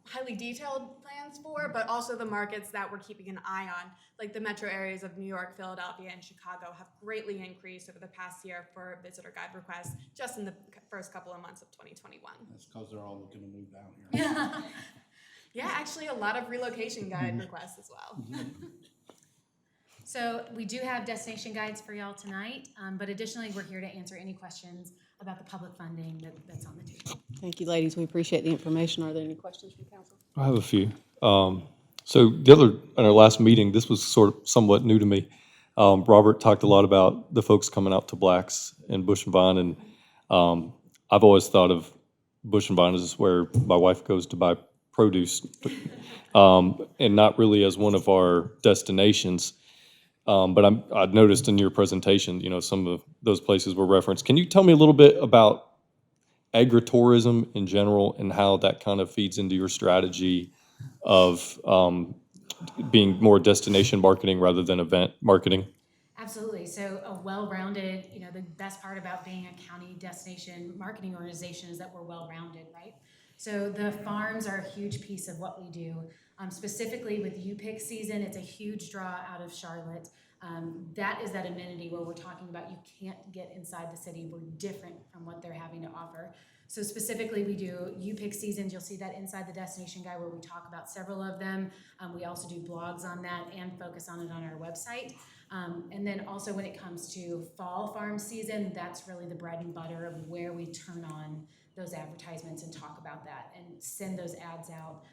highly detailed plans for, but also the markets that we're keeping an eye on, like the metro areas of New York, Philadelphia, and Chicago have greatly increased over the past year for visitor guide requests just in the first couple of months of 2021. That's because they're all looking to move down here. Yeah, actually a lot of relocation guide requests as well. So we do have destination guides for y'all tonight, but additionally, we're here to answer any questions about the public funding that's on the table. Thank you, ladies. We appreciate the information. Are there any questions from council? I have a few. So in our last meeting, this was somewhat new to me. Robert talked a lot about the folks coming out to Blacks and Bush and Vine, and I've always thought of Bush and Vine as where my wife goes to buy produce, and not really as one of our destinations. But I'd noticed in your presentation, some of those places were referenced. Can you tell me a little bit about agritourism in general and how that kind of feeds into your strategy of being more destination marketing rather than event marketing? Absolutely. So a well-rounded, the best part about being a county destination marketing organization is that we're well-rounded, right? So the farms are a huge piece of what we do. Specifically with U-Pick season, it's a huge draw out of Charlotte. That is that amenity where we're talking about you can't get inside the city. We're different from what they're having to offer. So specifically, we do U-Pick seasons. You'll see that inside the destination guide where we talk about several of them. We also do blogs on that and focus on it on our website. And then also when it comes to fall farm season, that's really the bread and butter of where we turn on those advertisements and talk about that and send those ads out.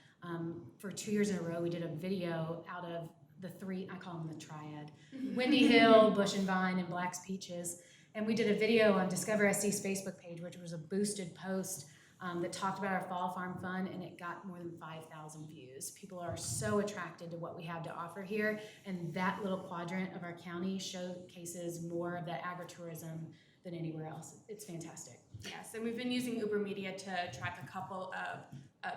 For 2 years in a row, we did a video out of the three, I call them the triad, Windy Hill, Bush and Vine, and Black's Peaches. And we did a video on Discover SC's Facebook page, which was a boosted post that talked about our Fall Farm Fun, and it got more than 5,000 views. People are so attracted to what we have to offer here, and that little quadrant of our county showcases more of that agritourism than anywhere else. It's fantastic. Yes, and we've been using Uber Media to track a couple of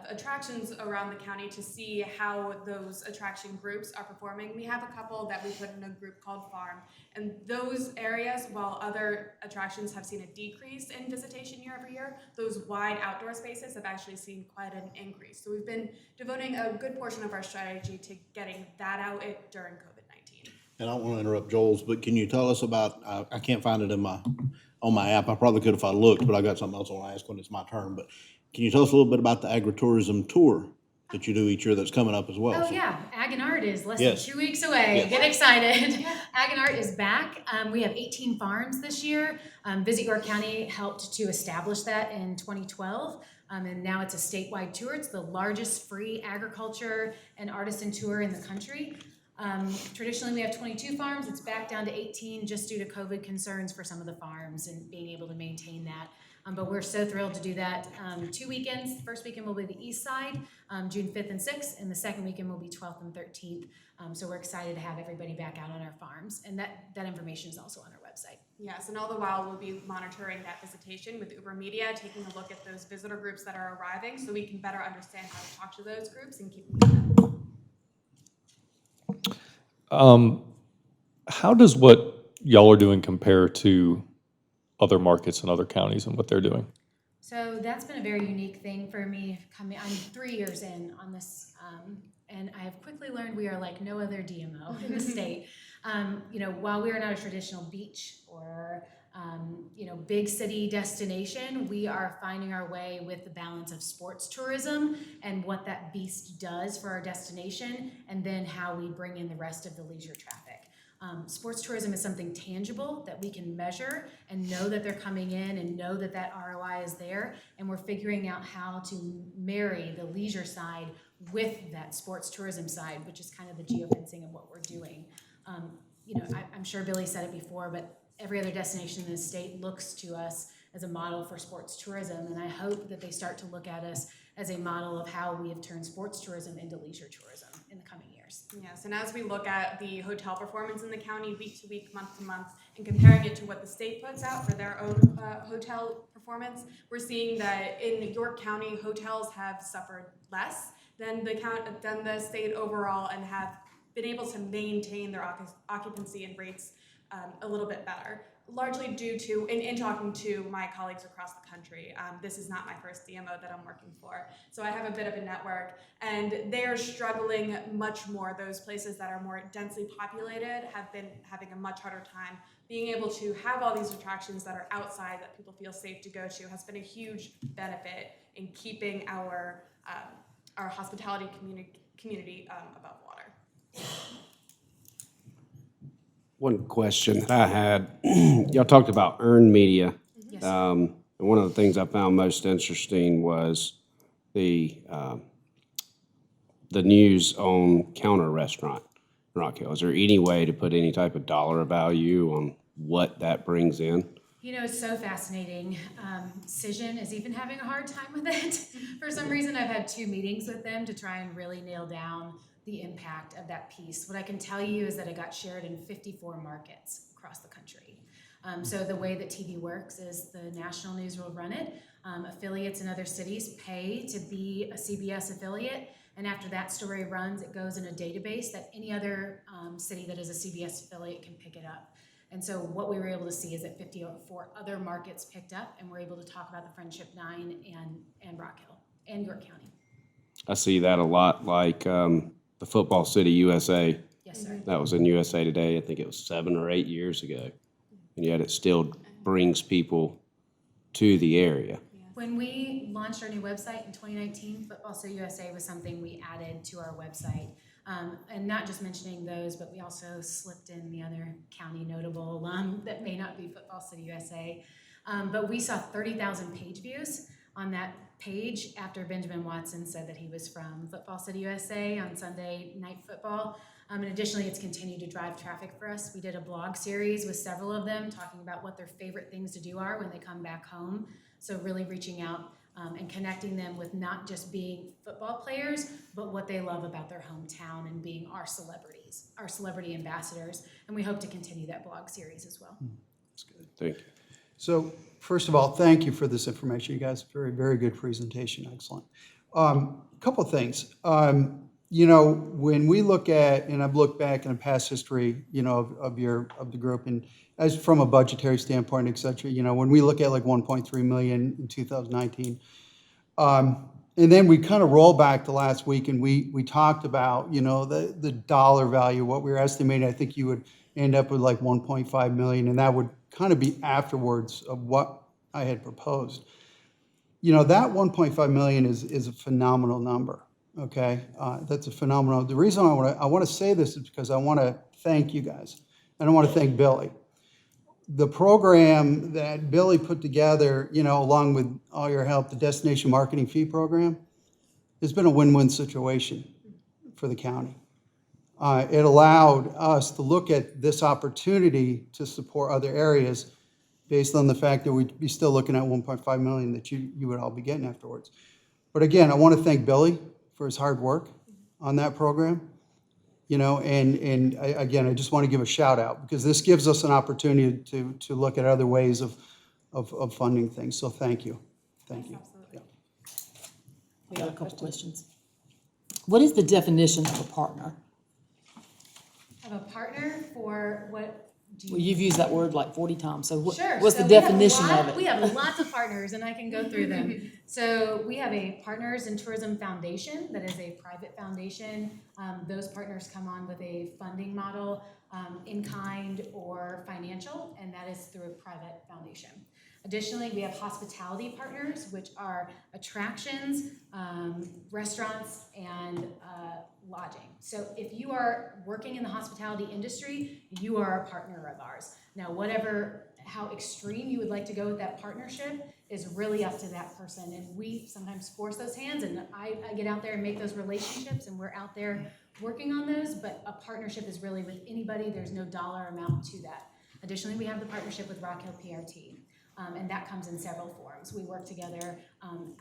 attractions around the county to see how those attraction groups are performing. We have a couple that we put in a group called Farm, and those areas, while other attractions have seen a decrease in visitation year over year, those wide outdoor spaces have actually seen quite an increase. So we've been devoting a good portion of our strategy to getting that out during COVID-19. And I don't want to interrupt Joel's, but can you tell us about, I can't find it on my app. I probably could if I looked, but I got something else I want to ask when it's my turn. But can you tell us a little bit about the agritourism tour that you do each year that's coming up as well? Oh, yeah, Ag and Art is less Yes. than 2 weeks away. Yes. Get excited. Ag and Art is back. We have 18 farms this year. Visit York County helped to establish that in 2012. And now it's a statewide tour. It's the largest free agriculture and artisan tour in the country. Traditionally, we have 22 farms. It's back down to 18 just due to COVID concerns for some of the farms and being able to maintain that. But we're so thrilled to do that. 2 weekends. The first weekend will be the east side, June 5th and 6th, and the second weekend will be 12th and 13th. So we're excited to have everybody back out on our farms, and that information is also on our website. Yes, and all the while we'll be monitoring that visitation with Uber Media, taking a look at those visitor groups that are arriving so we can better understand how to talk to those groups and keep them coming. How does what y'all are doing compare to other markets in other counties and what they're doing? So that's been a very unique thing for me. I'm 3 years in on this, and I have quickly learned we are like no other DMO in the state. While we are not a traditional beach or big city destination, we are finding our way with the balance of sports tourism and what that beast does for our destination, and then how we bring in the rest of the leisure traffic. Sports tourism is something tangible that we can measure and know that they're coming in and know that that ROI is there, and we're figuring out how to marry the leisure side with that sports tourism side, which is kind of the geofencing of what we're doing. I'm sure Billy said it before, but every other destination in the state looks to us as a model for sports tourism, and I hope that they start to look at us as a model of how we have turned sports tourism into leisure tourism in the coming years. Yes, and as we look at the hotel performance in the county week to week, month to month, and comparing it to what the state puts out for their own hotel performance, we're seeing that in York County, hotels have suffered less than the state overall, and have been able to maintain their occupancy and rates a little bit better, largely due to, in talking to my colleagues across the country, this is not my first DMO that I'm working for, so I have a bit of a network, and they're struggling much more. Those places that are more densely populated have been having a much harder time. Being able to have all these attractions that are outside that people feel safe to go to has been a huge benefit in keeping our hospitality community above water. One question that I had, y'all talked about earned media. Yes. And one of the things I found most interesting was the news on Counter Restaurant in Rock Hill. Is there any way to put any type of dollar value on what that brings in? It's so fascinating. Cision is even having a hard time with it. For some reason, I've had 2 meetings with them to try and really nail down the impact of that piece. What I can tell you is that it got shared in 54 markets across the country. So the way that TV works is the national news will run it. Affiliates in other cities pay to be a CBS affiliate, and after that story runs, it goes in a database that any other city that is a CBS affiliate can pick it up. And so what we were able to see is that 54 other markets picked up, and we're able to talk about the Friendship 9 and Rock Hill and York County. I see that a lot, like the Football City USA. Yes, sir. That was in USA Today. I think it was 7 or 8 years ago. And yet it still brings people to the area. When we launched our new website in 2019, Football City USA was something we added to our website. And not just mentioning those, but we also slipped in the other county notable that may not be Football City USA. But we saw 30,000 page views on that page after Benjamin Watson said that he was from Football City USA on Sunday Night Football. And additionally, it's continued to drive traffic for us. We did a blog series with several of them talking about what their favorite things to do are when they come back home. So really reaching out and connecting them with not just being football players, but what they love about their hometown and being our celebrities, our celebrity ambassadors. And we hope to continue that blog series as well. That's good. Thank you. So first of all, thank you for this information, you guys. Very, very good presentation. Excellent. Couple things. You know, when we look at, and I've looked back in the past history, you know, of the group, and as from a budgetary standpoint, et cetera, you know, when we look at like 1.3 million in 2019, and then we kind of roll back to last week and we talked about, you know, the dollar value, what we were estimating. I think you would end up with like 1.5 million, and that would kind of be afterwards of what I had proposed. You know, that 1.5 million is a phenomenal number, okay? That's a phenomenal. The reason I want to say this is because I want to thank you guys, and I want to thank Billy. The program that Billy put together, you know, along with all your help, the Destination Marketing Fee Program, has been a win-win situation for the county. It allowed us to look at this opportunity to support other areas based on the fact that we'd be still looking at 1.5 million that you would all be getting afterwards. But again, I want to thank Billy for his hard work on that program. You know, and again, I just want to give a shout out because this gives us an opportunity to look at other ways of funding things. So thank you. Thank you. Absolutely. We got a couple questions. What is the definition of a partner? Of a partner for what do you? Well, you've used that word like 40 times, so Sure. what's So the we have a definition lot- of it? We have lots of partners, and I can go through them. So we have a Partners in Tourism Foundation that is a private foundation. Those partners come on with a funding model, in kind or financial, and that is through a private foundation. Additionally, we have hospitality partners, which are attractions, restaurants, and lodging. So if you are working in the hospitality industry, you are a partner of ours. Now, how extreme you would like to go with that partnership is really up to that person. And we sometimes force those hands, and I get out there and make those relationships, and we're out there working on those, but a partnership is really with anybody. There's no dollar amount to that. Additionally, we have the partnership with Rock Hill PRT. And that comes in several forms. We work together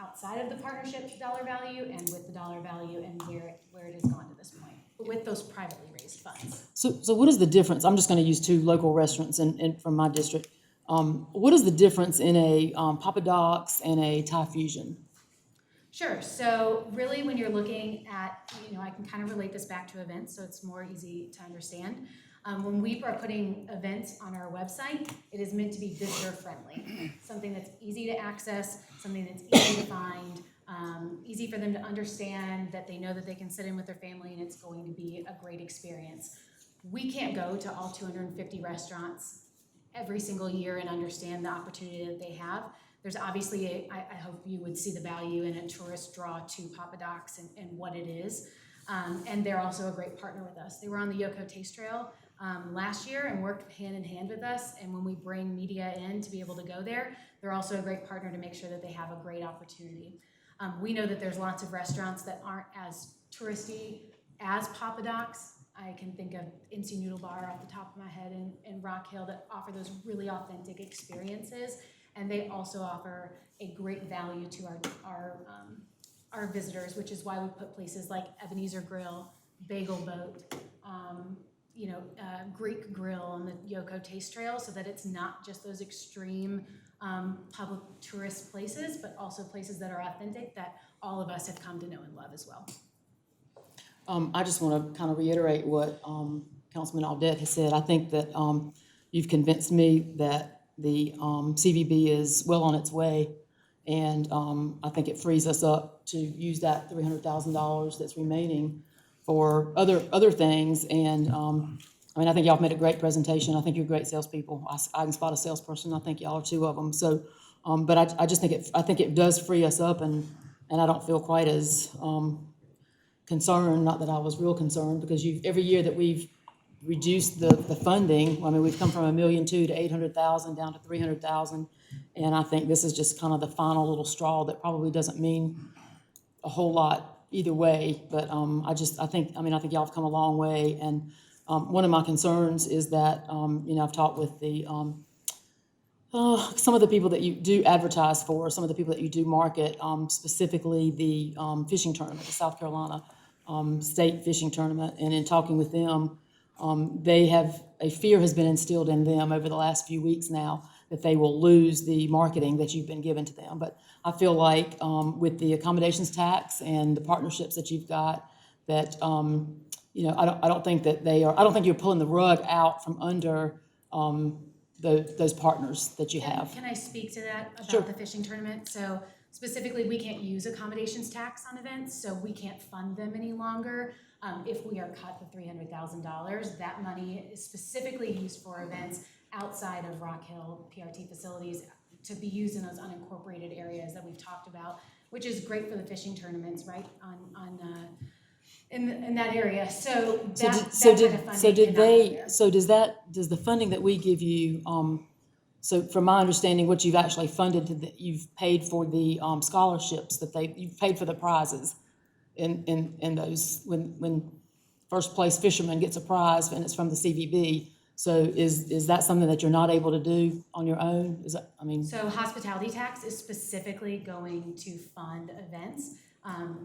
outside of the partnership dollar value and with the dollar value and where it has gone to this point, with those privately raised funds. So what is the difference? I'm just going to use two local restaurants from my district. What is the difference in a Papa Doc's and a Thai Fusion? Sure. So really when you're looking at, you know, I can kind of relate this back to events so it's more easy to understand. When we are putting events on our website, it is meant to be visitor friendly, something that's easy to access, something that's easy to find, easy for them to understand, that they know that they can sit in with their family and it's going to be a great experience. We can't go to all 250 restaurants every single year and understand the opportunity that they have. There's obviously, I hope you would see the value in a tourist draw to Papa Doc's and what it is. And they're also a great partner with us. They were on the Yoko Taste Trail last year and worked hand in hand with us. And when we bring media in to be able to go there, they're also a great partner to make sure that they have a great opportunity. We know that there's lots of restaurants that aren't as touristy as Papa Doc's. I can think of NC Noodle Bar off the top of my head in Rock Hill that offer those really authentic experiences. And they also offer a great value to our visitors, which is why we put places like Ebenezer Grill, Bagel Boat, Greek Grill on the Yoko Taste Trail, so that it's not just those extreme public tourist places, but also places that are authentic that all of us have come to know and love as well. I just want to kind of reiterate what Councilman Audette has said. I think that you've convinced me that the CVB is well on its way, and I think it frees us up to use that $300,000 that's remaining for other things. And I mean, I think y'all have made a great presentation. I think you're great salespeople. I can spot a salesperson. I think y'all are two of them. So, but I just think it does free us up, and I don't feel quite as concerned. Not that I was real concerned, because every year that we've reduced the funding, I mean, we've come from $1.2 million to $800,000 down to $300,000, and I think this is just kind of the final little straw that probably doesn't mean a whole lot either way. But I think y'all have come a long way, and one of my concerns is that I've talked with the some of the people that you do advertise for, some of the people that you do market, specifically the fishing tournament, the South Carolina state fishing tournament, and in talking with them, a fear has been instilled in them over the last few weeks now that they will lose the marketing that you've been given to them. But I feel like with the accommodations tax and the partnerships that you've got, that, I don't think that I don't think you're pulling the rug out from under those partners that you have. Can I speak to that Sure. about the fishing tournament? So specifically, we can't use accommodations tax on events, so we can't fund them any longer. If we are cut the $300,000, that money is specifically used for events outside of Rock Hill PRT facilities to be used in those unincorporated areas that we've talked about, which is great for the fishing tournaments, right, in that area. So that kind of funding cannot go there. Does the funding that we give you, so from my understanding, what you've actually funded, you've paid for the scholarships you've paid for the prizes in those, when first place fisherman gets a prize and it's from the CVB. So is that something that you're not able to do on your own? So hospitality tax is specifically going to fund events.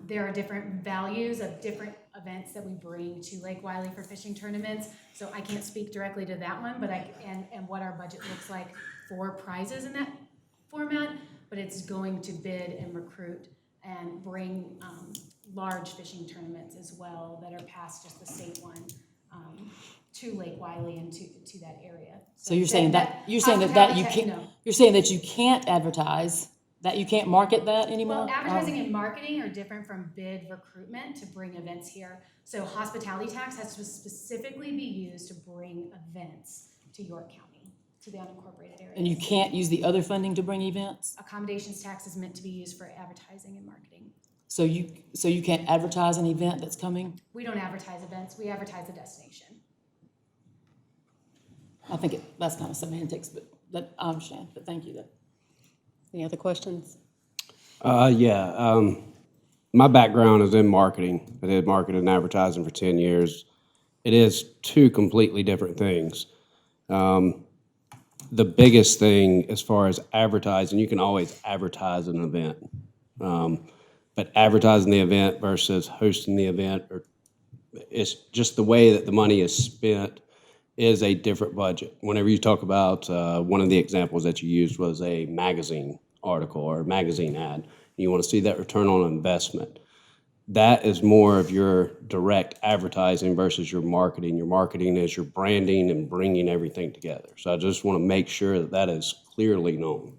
There are different values of different events that we bring to Lake Wiley for fishing tournaments. So I can't speak directly to that one, but and what our budget looks like for prizes in that format, but it's going to bid and recruit and bring large fishing tournaments as well that are past just the state one to Lake Wiley and to that area. So you're saying that you hospitality can't, no. you're saying that you can't advertise, that you can't market that anymore? Well, advertising and marketing are different from bid recruitment to bring events here. So hospitality tax has to specifically be used to bring events to York County, to the unincorporated area. And you can't use the other funding to bring events? Accommodations tax is meant to be used for advertising and marketing. So you can't advertise an event that's coming? We don't advertise events, we advertise the destination. I think that's kind of semantics, but I understand, but thank you. Any other questions? My background is in marketing. I did marketing and advertising for 10 years. It is two completely different things. The biggest thing as far as advertising, you can always advertise an event. But advertising the event versus hosting the event, it's just the way that the money is spent is a different budget. Whenever you talk about, one of the examples that you used was a magazine article or a magazine ad, you want to see that return on investment. That is more of your direct advertising versus your marketing. Your marketing is your branding and bringing everything together. So I just want to make sure that that is clearly known.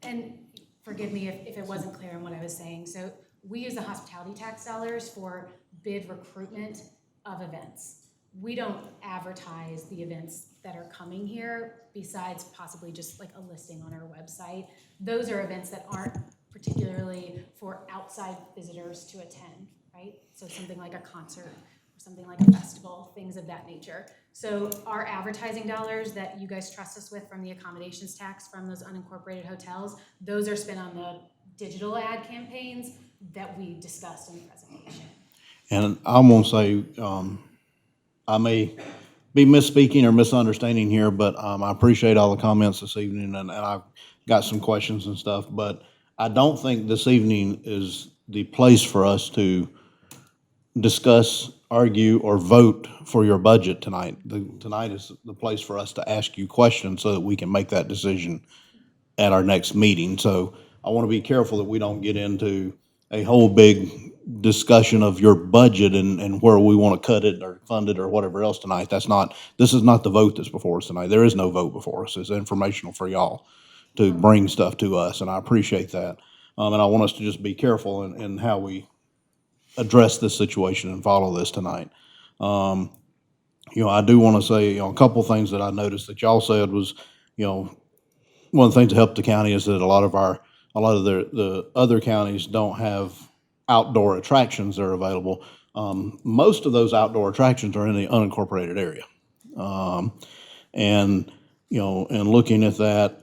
And forgive me if it wasn't clear in what I was saying. So we use the hospitality tax dollars for bid recruitment of events. We don't advertise the events that are coming here besides possibly just like a listing on our website. Those are events that aren't particularly for outside visitors to attend, right? So something like a concert or something like a festival, things of that nature. So our advertising dollars that you guys trust us with from the accommodations tax from those unincorporated hotels, those are spent on the digital ad campaigns that we discussed in the presentation. And I'm gonna say, I may be misspeaking or misunderstanding here, but I appreciate all the comments this evening, and I've got some questions and stuff, but I don't think this evening is the place for us to discuss, argue, or vote for your budget tonight. Tonight is the place for us to ask you questions so that we can make that decision at our next meeting. So I want to be careful that we don't get into a whole big discussion of your budget and where we want to cut it or fund it or whatever else tonight. This is not the vote that's before us tonight. There is no vote before us. It's informational for y'all to bring stuff to us, and I appreciate that. And I want us to just be careful in how we address this situation and follow this tonight. I do want to say, a couple things that I noticed that y'all said was, one of the things that helped the county is that a lot of the other counties don't have outdoor attractions that are available. Most of those outdoor attractions are in the unincorporated area. And looking at that,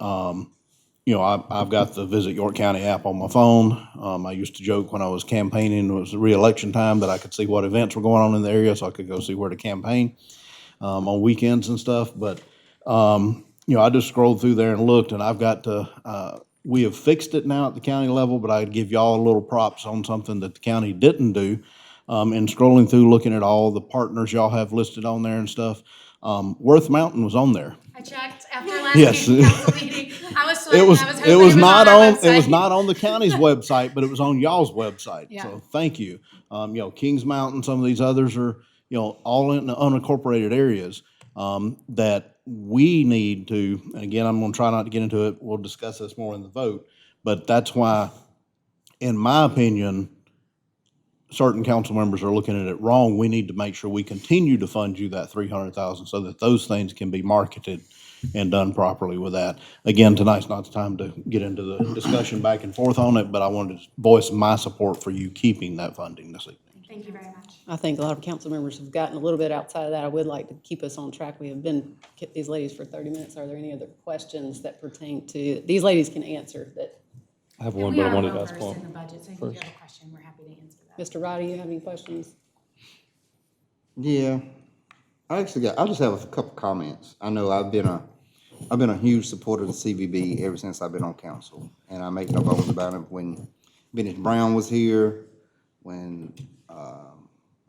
I've got the Visit York County app on my phone. I used to joke when I was campaigning, it was the re-election time, that I could see what events were going on in the area so I could go see where to campaign on weekends and stuff. But, I just scrolled through there and looked, and I've got to, we have fixed it now at the county level, but I'd give y'all a little props on something that the county didn't do. And scrolling through, looking at all the partners y'all have listed on there and stuff, Worth Mountain was on there. I checked. after last Yes. week's council meeting. I was sweating. It was, I was hoping it was not our on, it was website. not on the county's website, but it was on y'all's website. Yeah. So thank you. Kings Mountain, some of these others are, all in the unincorporated areas, that we need to, and again, I'm gonna try not to get into it. We'll discuss this more in the vote. But that's why, in my opinion, certain council members are looking at it wrong. We need to make sure we continue to fund you that 300,000 so that those things can be marketed and done properly with that. Again, tonight's not the time to get into the discussion back and forth on it, but I wanted to voice my support for you keeping that funding this evening. Thank you very much. I think a lot of council members have gotten a little bit outside of that. I would like to keep us on track. We have been, kept these ladies for 30 minutes. Are there any other questions that pertain to, these ladies can answer that? I have And one, we but I are wanted to well ask versed in one. the budget, so if you do have a question, we're happy to answer that. Mr. Roddy, you have any questions? Yeah, I just have a couple comments. I know I've been a huge supporter of the CVB ever since I've been on council, and I make no bones about it. When Bennett Brown was here, when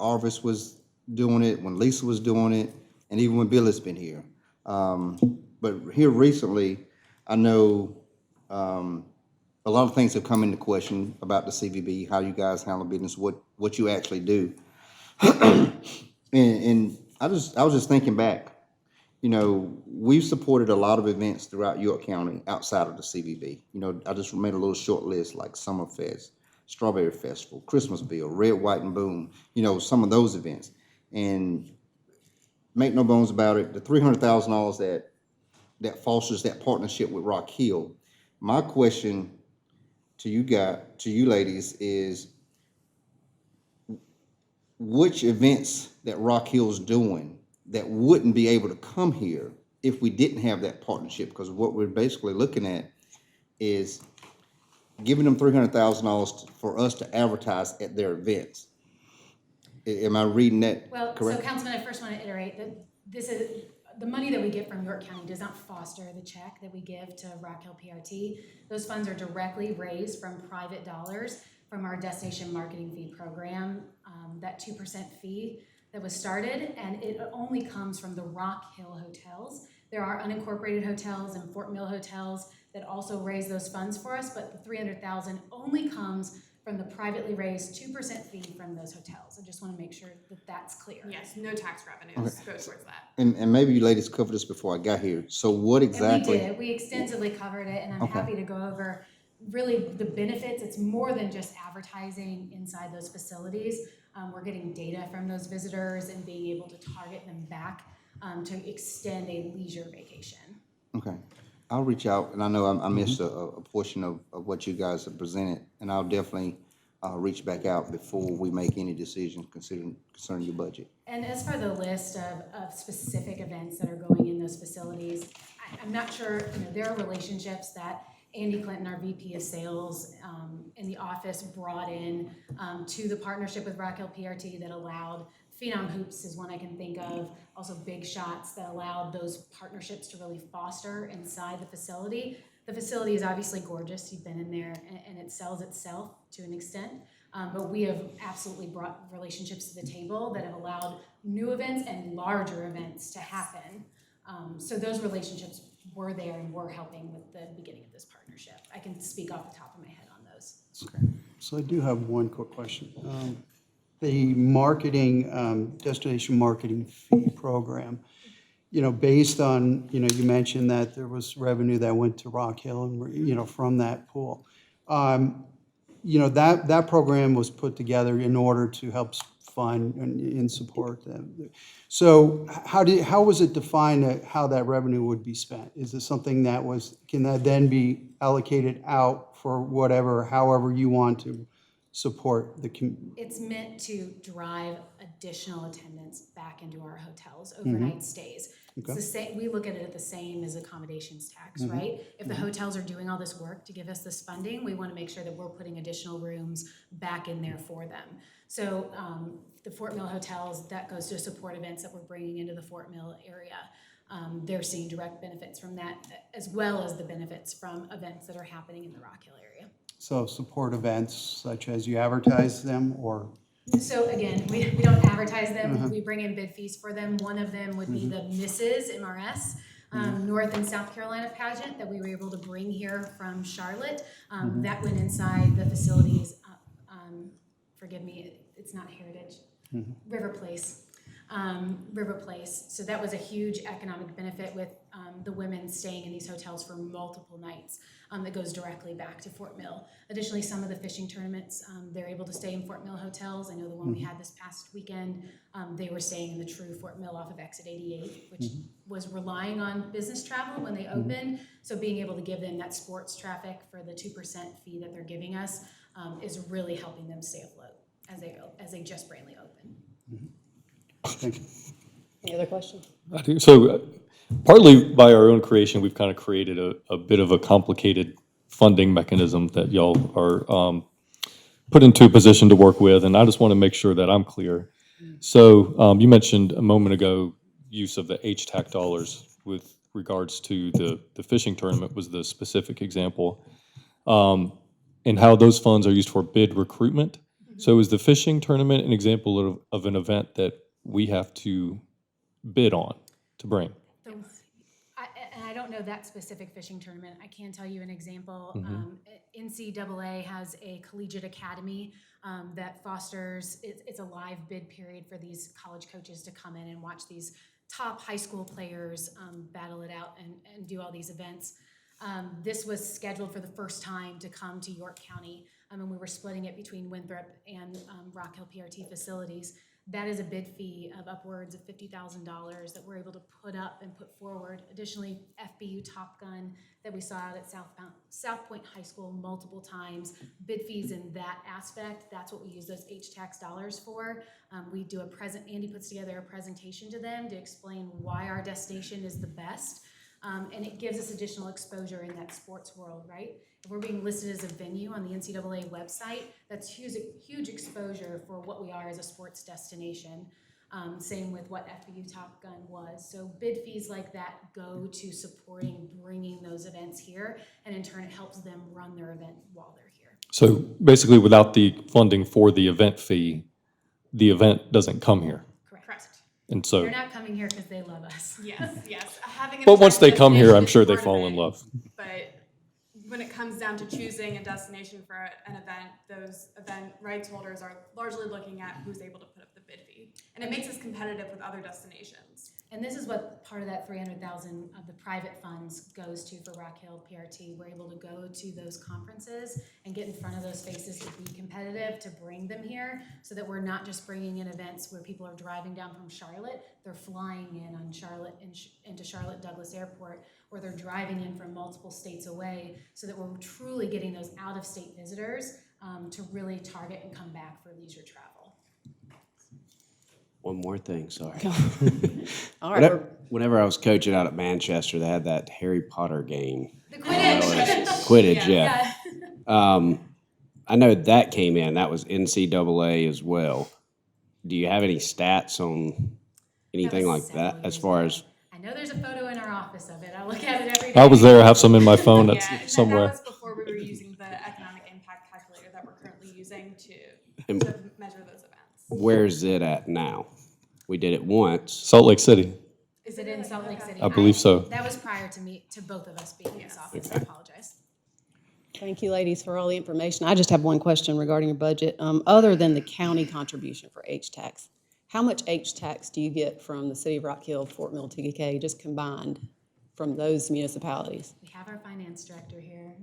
Arvis was doing it, when Lisa was doing it, and even when Billy's been here. But here recently, I know a lot of things have come into question about the CVB, how you guys handle business, what you actually do. And I was just thinking back, we've supported a lot of events throughout York County outside of the CVB. I just made a little short list like Summerfest, Strawberry Festival, Christmasville, Red, White, and Boom, some of those events. And make no bones about it, the $300,000 that fosters that partnership with Rock Hill. My question to you ladies is, which events that Rock Hill's doing that wouldn't be able to come here if we didn't have that partnership? Because what we're basically looking at is giving them $300,000 for us to advertise at their events. Am I reading that Well, correct? so Councilman, I first want to iterate that this is, the money that we get from York County does not foster the check that we give to Rock Hill PRT. Those funds are directly raised from private dollars from our destination marketing fee program, that 2% fee that was started, and it only comes from the Rock Hill hotels. There are unincorporated hotels and Fort Mill hotels that also raise those funds for us, but the $300,000 only comes from the privately raised 2% fee from those hotels. I just want to make sure that that's clear. Yes, no tax revenues go towards that. And maybe you ladies covered this before I got here. So what exactly? And we did. We extensively covered it, and I'm Okay. happy to go over really the benefits. It's more than just advertising inside those facilities. We're getting data from those visitors and being able to target them back to extend a leisure vacation. Okay, I'll reach out, and I know I missed a portion of what you guys have presented, and I'll definitely reach back out before we make any decisions concerning your budget. And as for the list of specific events that are going in those facilities, I'm not sure, there are relationships that Andy Clinton, our VP of Sales in the office, brought in to the partnership with Rock Hill PRT that allowed Phenom Hoops is one I can think of, also Big Shots that allowed those partnerships to really foster inside the facility. The facility is obviously gorgeous. You've been in there, and it sells itself to an extent. But we have absolutely brought relationships to the table that have allowed new events and larger events to happen. So those relationships were there and were helping with the beginning of this partnership. I can speak off the top of my head on those. So I do have one quick question. The marketing, destination marketing fee program, based on, you mentioned that there was revenue that went to Rock Hill and, from that pool. That program was put together in order to help fund and support them. So how was it defined how that revenue would be spent? Is this something can that then be allocated out for however you want to support the community? It's meant to drive additional attendance back into our hotels, overnight stays. It's the same, we look at it the same as accommodations tax, right? If the hotels are doing all this work to give us this funding, we want to make sure that we're putting additional rooms back in there for them. So the Fort Mill hotels, that goes to support events that we're bringing into the Fort Mill area. They're seeing direct benefits from that, as well as the benefits from events that are happening in the Rock Hill area. So support events such as you advertise them or? So again, we don't advertise them. We bring in bid fees for them. One of them would be the Mrs. MRS. North and South Carolina pageant that we were able to bring here from Charlotte. That went inside the facilities, forgive me, it's not Heritage, River Place. River Place. So that was a huge economic benefit with the women staying in these hotels for multiple nights that goes directly back to Fort Mill. Additionally, some of the fishing tournaments, they're able to stay in Fort Mill hotels. I know the one we had this past weekend, they were staying in the true Fort Mill off of Exit 88, which was relying on business travel when they opened. So being able to give them that sports traffic for the 2% fee that they're giving us is really helping them stay afloat as they just brandly open. Thank you. Any other questions? I do. So partly by our own creation, we've kind of created a bit of a complicated funding mechanism that y'all are put into a position to work with, and I just want to make sure that I'm clear. So you mentioned a moment ago use of the HTAC dollars with regards to the fishing tournament was the specific example, and how those funds are used for bid recruitment. So is the fishing tournament an example of an event that we have to bid on to bring? And I don't know that specific fishing tournament. I can tell you an example. NCAA has a collegiate academy that fosters, it's a live bid period for these college coaches to come in and watch these top high school players battle it out and do all these events. This was scheduled for the first time to come to York County, and we were splitting it between Winthrop and Rock Hill PRT facilities. That is a bid fee of upwards of $50,000 that we're able to put up and put forward. Additionally, FBU Top Gun that we saw out at South Point High School multiple times, bid fees in that aspect, that's what we use those HTAX dollars for. We do Andy puts together a presentation to them to explain why our destination is the best. And it gives us additional exposure in that sports world, right? If we're being listed as a venue on the NCAA website, that's huge exposure for what we are as a sports destination. Same with what FBU Top Gun was. So bid fees like that go to supporting bringing those events here, and in turn it helps them run their event while they're here. So basically, without the funding for the event fee, the event doesn't come here. Correct. And so, They're not coming here because they love us. Yes. Having an but once they attractive come here, I'm destination sure is they part of fall in it, love. But when it comes down to choosing a destination for an event, those event rights holders are largely looking at who's able to put up the bid fee. And it makes us competitive with other destinations. And this is what part of that $300,000 of the private funds goes to for Rock Hill PRT. We're able to go to those conferences and get in front of those faces to be competitive, to bring them here, so that we're not just bringing in events where people are driving down from Charlotte, they're flying in on Charlotte into Charlotte Douglas Airport, or they're driving in from multiple states away, so that we're truly getting those out-of-state visitors to really target and come back for leisure travel. One more thing, sorry. All right, Whenever I was coaching out at Manchester, they had that Harry Potter game. The Quidditch. Quidditch, yeah. I know that came in. That was NCAA as well. Do you have any stats on anything like that as far as? I know there's a photo in our office of it. I look at it every day. I was there. I have some in my phone. That's And somewhere. that was before we were using the economic impact calculator that we're currently using to measure those events. Where's it at now? We did it once. Salt Lake City. Is it in Salt Lake City? I believe so. That was prior to both of us being in this office. I apologize. thank you, ladies, for all the information. I just have one question regarding your budget. Other than the county contribution for HTAX, how much HTAX do you get from the city of Rock Hill, Fort Mill, TDK, just combined from those municipalities? We have our finance director here.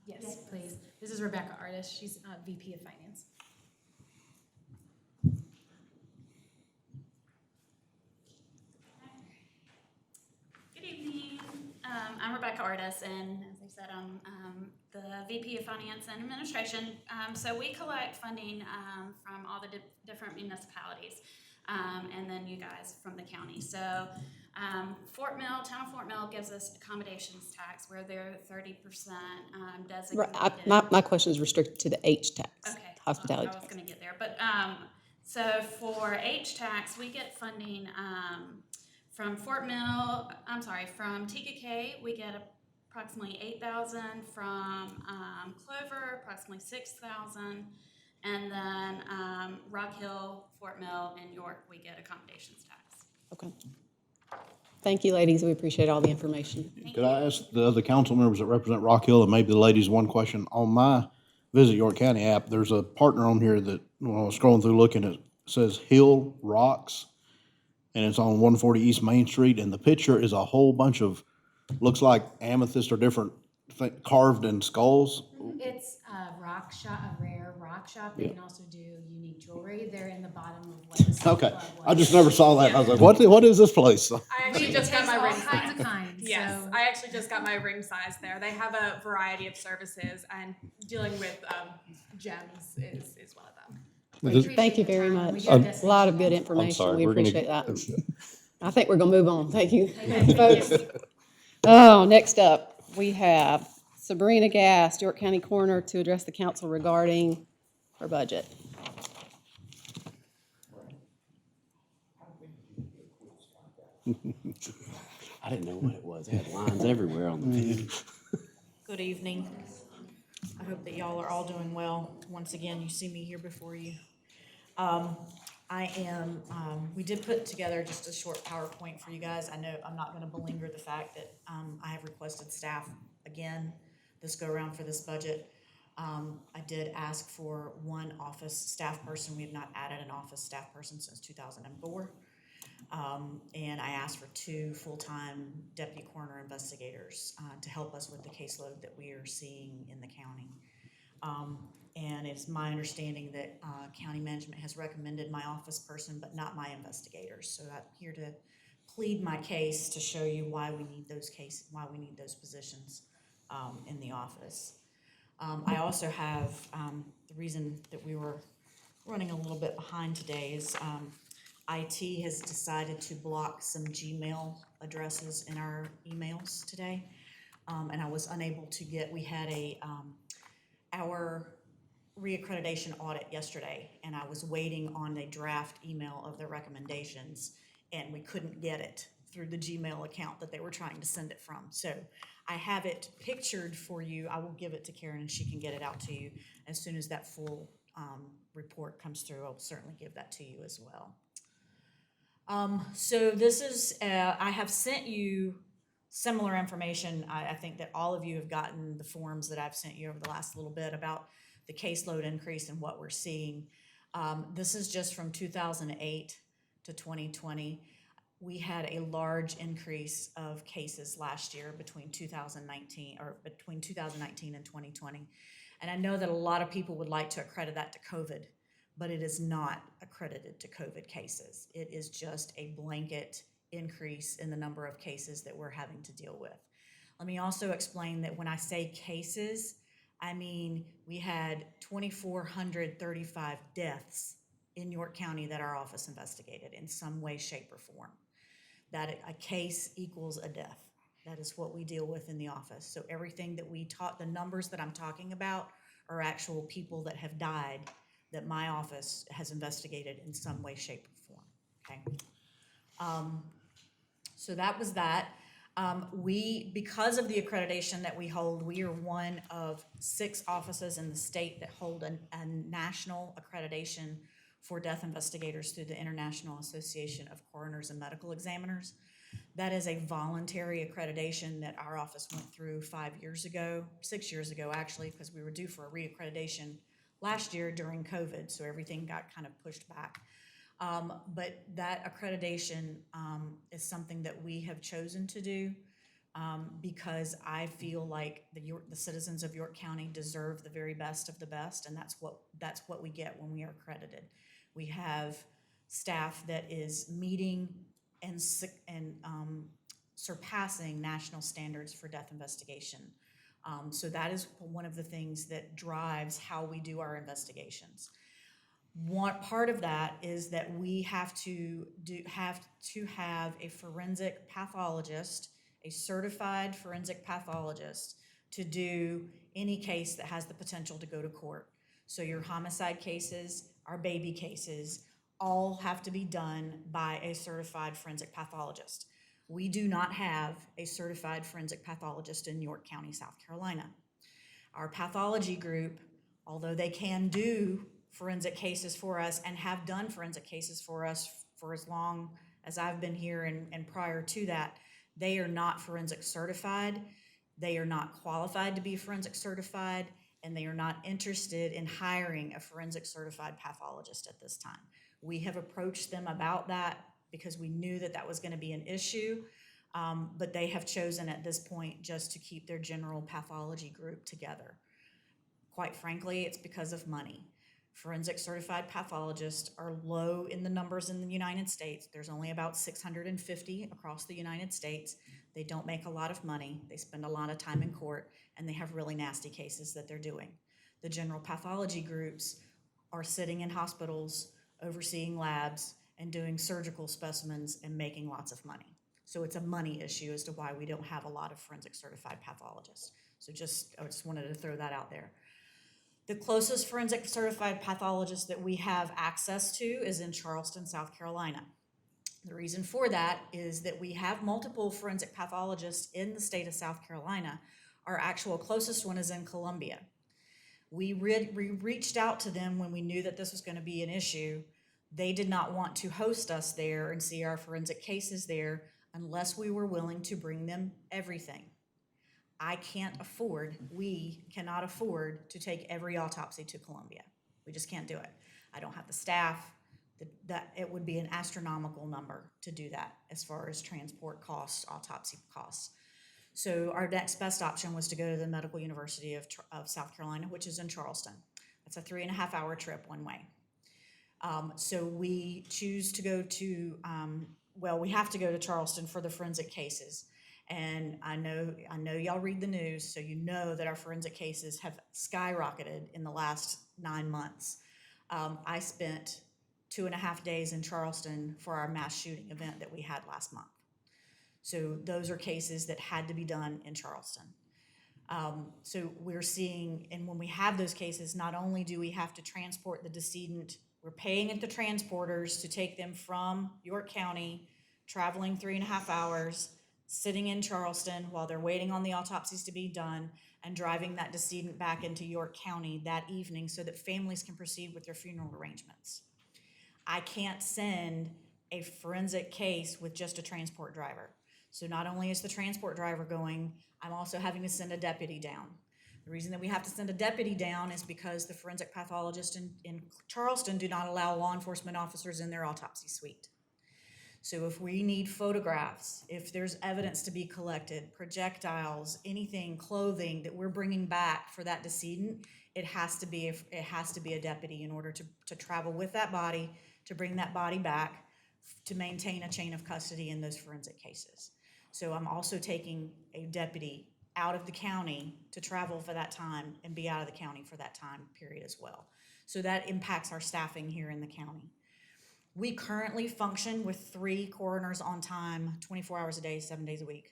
Yes, please. This is Rebecca Artis. She's VP of Finance. Good evening. I'm Rebecca Artis, and as I said, I'm the VP of Finance and Administration. So we collect funding from all the different municipalities, and then you guys from the county. So town of Fort Mill gives us accommodations tax where they're 30% designated. Right, my question is restricted to the HTAX, Okay, hospitality I was tax. going to get there, but so for HTAX, we get funding from from TKK, we get approximately $8,000. From Clover, approximately $6,000, and then Rock Hill, Fort Mill, and York, we get accommodations tax. Okay. Thank you, ladies. We appreciate all the information. Could I ask the other council members that represent Rock Hill and maybe the ladies one question? On my Visit York County app, there's a partner on here that, when I was scrolling through looking, it says Hill Rocks, and it's on 140 East Main Street, and the picture is a whole bunch of, looks like amethyst or different carved in skulls. It's a rock shop, a rare rock shop. They can also do unique jewelry. They're in the bottom of what the Silk Okay, Club was. I just never saw that. I was like, what is this place? I actually We just got taste my all ring kinds size. of kinds, Yes, so- I actually just got my ring size there. They have a variety of services, and dealing with gems is one of them. We This- appreciate Thank you the very time. We much. do have A lot of good destination information. sorry, We we're gonna- appreciate that. I think we're gonna move on. Thank you, folks. Oh, next up, we have Sabrina Gast, York County Coroner, to address the council regarding her budget. I didn't know what it was. They had lines everywhere on the pen. Good evening. I hope that y'all are all doing well. Once again, you see me here before you. We did put together just a short PowerPoint for you guys. I know I'm not gonna belinger the fact that, I have requested staff again this go around for this budget. I did ask for one office staff person. We have not added an office staff person since 2004. And I asked for 2 full-time deputy coroner investigators to help us with the caseload that we are seeing in the county. And it's my understanding that county management has recommended my office person, but not my investigators. So I'm here to plead my case to show you why we need those positions in the office. I also have, the reason that we were running a little bit behind today is IT has decided to block some Gmail addresses in our emails today. And I was unable to we had our reaccreditation audit yesterday, and I was waiting on a draft email of the recommendations, and we couldn't get it through the Gmail account that they were trying to send it from. So I have it pictured for you. I will give it to Karen, and she can get it out to you as soon as that full report comes through. I'll certainly give that to you as well. So this is, I have sent you similar information. I think that all of you have gotten the forms that I've sent you over the last little bit about the caseload increase and what we're seeing. This is just from 2008 to 2020. We had a large increase of cases last year between 2019 and 2020. And I know that a lot of people would like to accredit that to COVID, but it is not accredited to COVID cases. It is just a blanket increase in the number of cases that we're having to deal with. Let me also explain that when I say cases, I mean we had 2,435 deaths in York County that our office investigated in some way, shape, or form. That a case equals a death. That is what we deal with in the office. So everything that the numbers that I'm talking about are actual people that have died that my office has investigated in some way, shape, or form, okay? So that was that. Because of the accreditation that we hold, we are one of 6 offices in the state that hold a national accreditation for death investigators through the International Association of Coroners and Medical Examiners. That is a voluntary accreditation that our office went through 6 years ago actually, because we were due for a reaccreditation last year during COVID, so everything got kind of pushed back. But that accreditation is something that we have chosen to do because I feel like the citizens of York County deserve the very best of the best, and that's what we get when we are accredited. We have staff that is meeting and surpassing national standards for death investigation. So that is one of the things that drives how we do our investigations. One part of that is that we have to have a forensic pathologist, a certified forensic pathologist, to do any case that has the potential to go to court. So your homicide cases, our baby cases, all have to be done by a certified forensic pathologist. We do not have a certified forensic pathologist in York County, South Carolina. Our pathology group, although they can do forensic cases for us and have done forensic cases for us for as long as I've been here and prior to that, they are not forensic certified. They are not qualified to be forensic certified, and they are not interested in hiring a forensic certified pathologist at this time. We have approached them about that because we knew that that was going to be an issue, but they have chosen at this point just to keep their general pathology group together. Quite frankly, it's because of money. Forensic certified pathologists are low in the numbers in the United States. There's only about 650 across the United States. They don't make a lot of money. They spend a lot of time in court, and they have really nasty cases that they're doing. The general pathology groups are sitting in hospitals, overseeing labs, and doing surgical specimens and making lots of money. So it's a money issue as to why we don't have a lot of forensic certified pathologists. So I just wanted to throw that out there. The closest forensic certified pathologist that we have access to is in Charleston, South Carolina. The reason for that is that we have multiple forensic pathologists in the state of South Carolina. Our actual closest one is in Columbia. We reached out to them when we knew that this was going to be an issue. They did not want to host us there and see our forensic cases there unless we were willing to bring them everything. We cannot afford to take every autopsy to Columbia. We just can't do it. I don't have the staff. That it would be an astronomical number to do that as far as transport costs, autopsy costs. So our next best option was to go to the Medical University of South Carolina, which is in Charleston. That's a 3.5-hour trip one way. So we choose to go to, we have to go to Charleston for the forensic cases. And I know y'all read the news, so you know that our forensic cases have skyrocketed in the last 9 months. I spent 2.5 days in Charleston for our mass shooting event that we had last month. So those are cases that had to be done in Charleston. So we're seeing, and when we have those cases, not only do we have to transport the decedent, we're paying at the transporters to take them from York County, traveling 3.5 hours, sitting in Charleston while they're waiting on the autopsies to be done, and driving that decedent back into York County that evening so that families can proceed with their funeral arrangements. I can't send a forensic case with just a transport driver. So not only is the transport driver going, I'm also having to send a deputy down. The reason that we have to send a deputy down is because the forensic pathologists in Charleston do not allow law enforcement officers in their autopsy suite. So if we need photographs, if there's evidence to be collected, projectiles, anything, clothing that we're bringing back for that decedent, it has to be a deputy in order to travel with that body, to bring that body back, to maintain a chain of custody in those forensic cases. So I'm also taking a deputy out of the county to travel for that time and be out of the county for that time period as well. So that impacts our staffing here in the county. We currently function with 3 coroners on time, 24 hours a day, 7 days a week.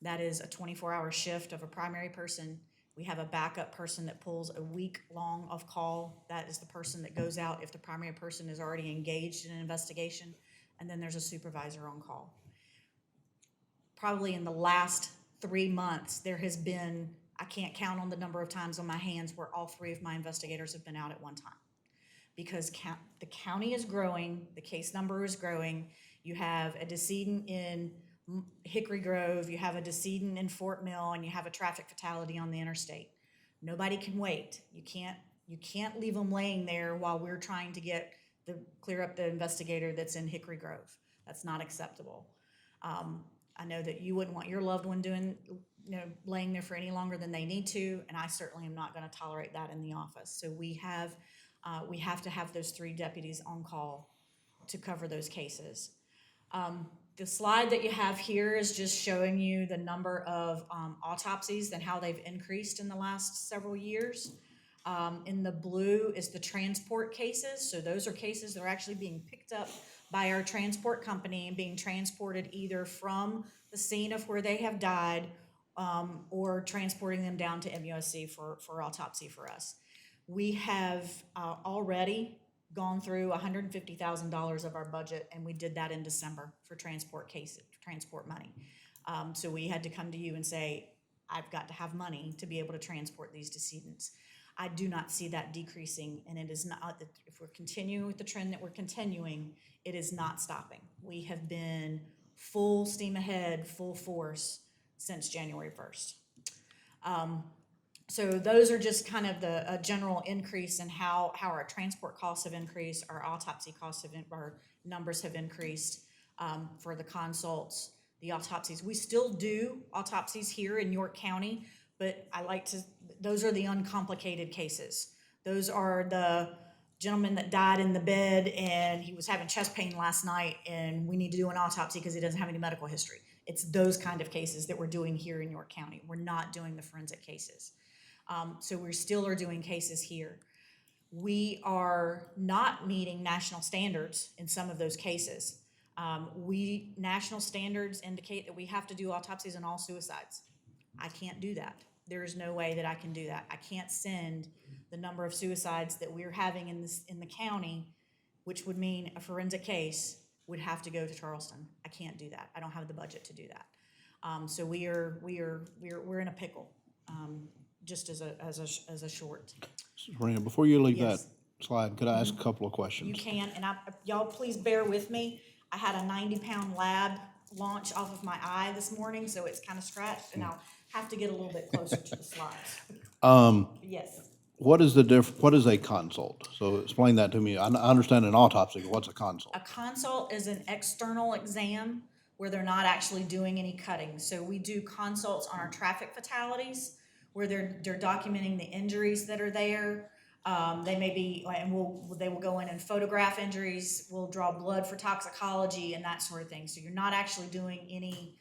That is a 24-hour shift of a primary person. We have a backup person that pulls a week long of call. That is the person that goes out if the primary person is already engaged in an investigation. And then there's a supervisor on call. Probably in the last 3 months, there has been, I can't count on the number of times on my hands where all 3 of my investigators have been out at one time. Because the county is growing, the case number is growing. You have a decedent in Hickory Grove, you have a decedent in Fort Mill, and you have a traffic fatality on the interstate. Nobody can wait. You can't leave them laying there while we're trying to clear up the investigator that's in Hickory Grove. That's not acceptable. I know that you wouldn't want your loved one laying there for any longer than they need to, and I certainly am not going to tolerate that in the office. So we have to have those 3 deputies on call to cover those cases. The slide that you have here is just showing you the number of autopsies and how they've increased in the last several years. In the blue is the transport cases. So those are cases that are actually being picked up by our transport company and being transported either from the scene of where they have died or transporting them down to MUSC for autopsy for us. We have already gone through $150,000 of our budget, and we did that in December for transport money. So we had to come to you and say, I've got to have money to be able to transport these decedents. I do not see that decreasing, and it is not, if we're continuing with the trend that we're continuing, it is not stopping. We have been full steam ahead, full force since January 1st. So those are just kind of a general increase in how our transport costs have increased, our autopsy costs our numbers have increased for the consults, the autopsies. We still do autopsies here in York County, but those are the uncomplicated cases. Those are the gentleman that died in the bed and he was having chest pain last night and we need to do an autopsy because he doesn't have any medical history. It's those kind of cases that we're doing here in York County. We're not doing the forensic cases. So we still are doing cases here. We are not meeting national standards in some of those cases. National standards indicate that we have to do autopsies on all suicides. I can't do that. There is no way that I can do that. I can't send the number of suicides that we're having in the county, which would mean a forensic case would have to go to Charleston. I can't do that. I don't have the budget to do that. So we're in a pickle. Just as a short. Rena, before you leave that Yes. slide, could I ask a couple of questions? You can, and y'all please bear with me. I had a 90-pound lab launch off of my eye this morning, so it's kind of scratched, and I'll have to get a little bit closer to the slides. Yes. What is what is a consult? So explain that to me. I understand an autopsy, but what's a consult? A consult is an external exam where they're not actually doing any cutting. So we do consults on our traffic fatalities, where they're documenting the injuries that are there. They may be, and they will go in and photograph injuries. We'll draw blood for toxicology and that sort of thing. So you're not actually doing any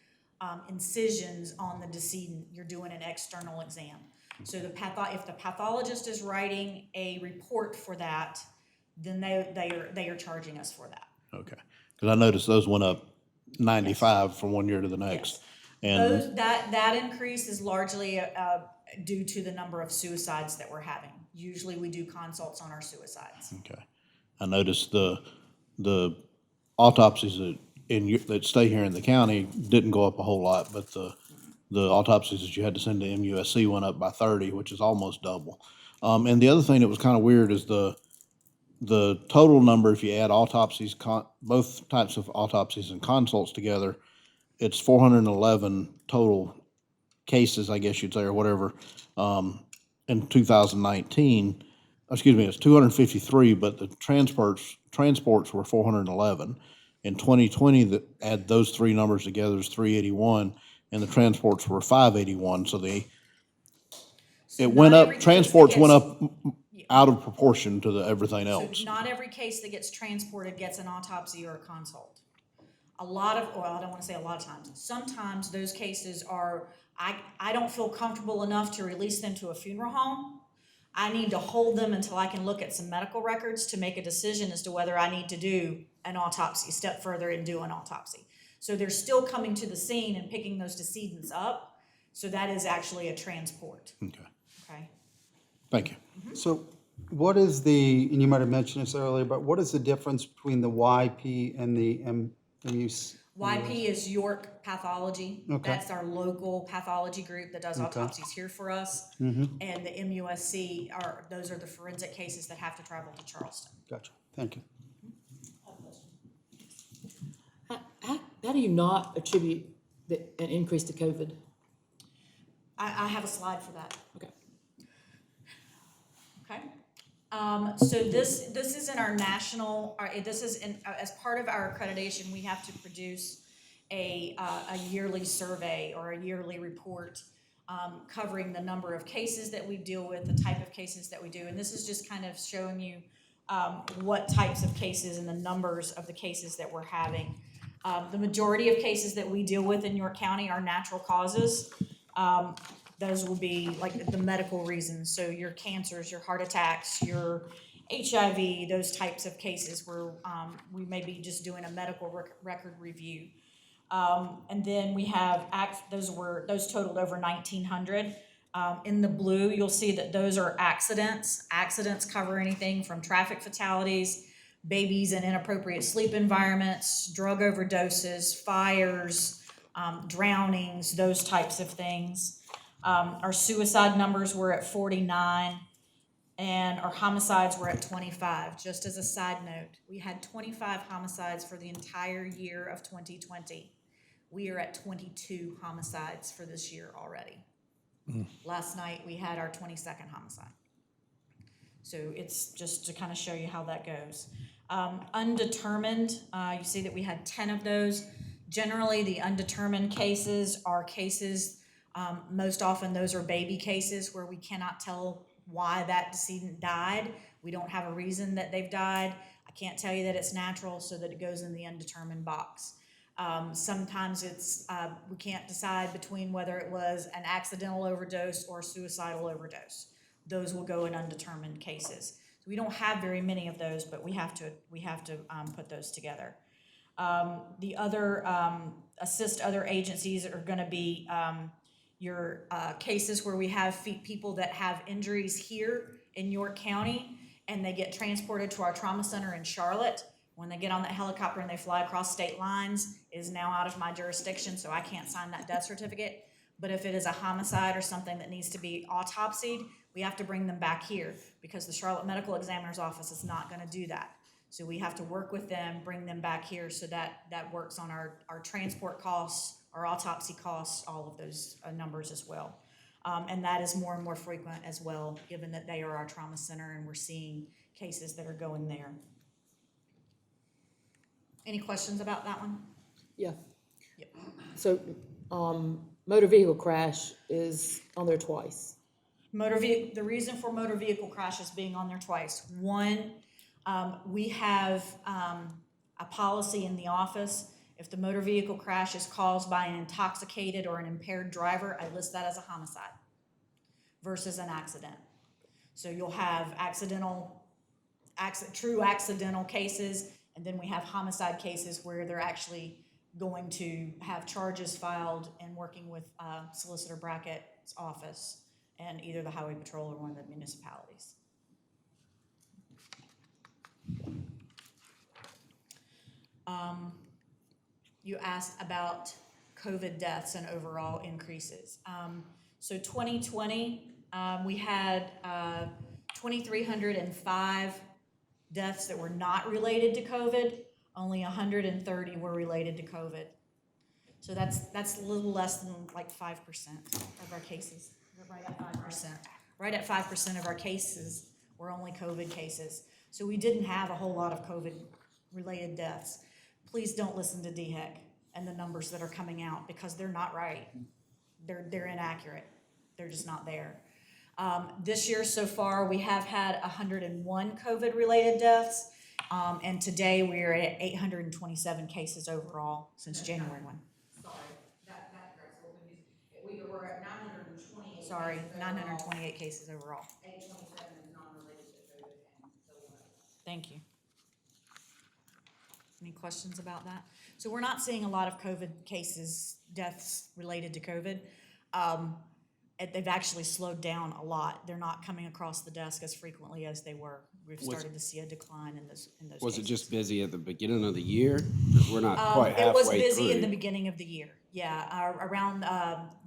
incisions on the decedent. You're doing an external exam. So if the pathologist is writing a report for that, then they are charging us for that. Okay, because I noticed those went up 95 from one year to the next. Yes. And That increase is largely due to the number of suicides that we're having. Usually we do consults on our suicides. okay, I noticed the autopsies that stay here in the county didn't go up a whole lot, but the autopsies that you had to send to MUSC went up by 30, which is almost double. And the other thing that was kind of weird is the total number, if you add autopsies, both types of autopsies and consults together, it's 411 total cases, I guess you'd say, or whatever, in 2019. Excuse me, it's 253, but the transports were 411. In 2020, add those three numbers together is 381, and the transports were 581. So it went up. Transports went up out of proportion to everything else. So not every case that gets transported gets an autopsy or a consult. I don't want to say a lot of times. Sometimes those cases are, I don't feel comfortable enough to release them to a funeral home. I need to hold them until I can look at some medical records to make a decision as to whether I need to do an autopsy, step further and do an autopsy. So they're still coming to the scene and picking those decedents up. So that is actually a transport. Okay. Thank you. So what is and you might have mentioned this earlier, but what is the difference between the YP and the MUS? YP is York Pathology. Okay. That's our local pathology group that does autopsies here for us. And the MUSC those are the forensic cases that have to travel to Charleston. Gotcha. Thank you. How do you not attribute an increase to COVID? I have a slide for that. Okay. Okay. So this is in our national, as part of our accreditation, we have to produce a yearly survey or a yearly report covering the number of cases that we deal with, the type of cases that we do. And this is just kind of showing you what types of cases and the numbers of the cases that we're having. The majority of cases that we deal with in York County are natural causes. Those will be like the medical reasons. So your cancers, your heart attacks, your HIV, those types of cases where we may be just doing a medical record review. And then we have those totaled over 1,900. In the blue, you'll see that those are accidents. Accidents cover anything from traffic fatalities, babies in inappropriate sleep environments, drug overdoses, fires, drownings, those types of things. Our suicide numbers were at 49. And our homicides were at 25. Just as a side note, we had 25 homicides for the entire year of 2020. We are at 22 homicides for this year already. Last night, we had our 22nd homicide. So it's just to kind of show you how that goes. Undetermined, you see that we had 10 of those. Generally, the undetermined cases are cases, most often those are baby cases where we cannot tell why that decedent died. We don't have a reason that they've died. I can't tell you that it's natural, so that it goes in the undetermined box. Sometimes it's, we can't decide between whether it was an accidental overdose or a suicidal overdose. Those will go in undetermined cases. So we don't have very many of those, but we have to put those together. The other, assist other agencies are gonna be, your cases where we have people that have injuries here in York County and they get transported to our trauma center in Charlotte. When they get on that helicopter and they fly across state lines, it is now out of my jurisdiction, so I can't sign that death certificate. But if it is a homicide or something that needs to be autopsied, we have to bring them back here because the Charlotte Medical Examiner's Office is not gonna do that. So we have to work with them, bring them back here, so that works on our transport costs, our autopsy costs, all of those numbers as well. And that is more and more frequent as well, given that they are our trauma center and we're seeing cases that are going there. Any questions about that one? Yeah. Yep. So, motor vehicle crash is on there twice. The reason for motor vehicle crashes being on there twice, one, we have a policy in the office. If the motor vehicle crash is caused by an intoxicated or an impaired driver, I list that as a homicide versus an accident. So you'll have true accidental cases, and then we have homicide cases where they're actually going to have charges filed and working with Solicitor Brackett's office and either the Highway Patrol or one of the municipalities. You asked about COVID deaths and overall increases. So 2020, we had 2,305 deaths that were not related to COVID. Only 130 were related to COVID. So that's a little less than like 5% of our cases. Right at 5%. Right at 5% of our cases were only COVID cases. So we didn't have a whole lot of COVID-related deaths. Please don't listen to DHEC and the numbers that are coming out because they're not right. They're inaccurate. They're just not there. This year so far, we have had 101 COVID-related deaths, and today we are at 827 cases overall since January 1. Sorry, that corrects what we were at 928. Sorry, 928 cases overall. 827 is non-related to COVID and so on. Thank you. Any questions about that? So we're not seeing a lot of COVID cases, deaths related to COVID. They've actually slowed down a lot. They're not coming across the desk as frequently as they were. We've started to see a decline in those Was it cases. just busy at the beginning of the year? Because we're not quite halfway It was through. busy in the beginning of the year. Yeah, around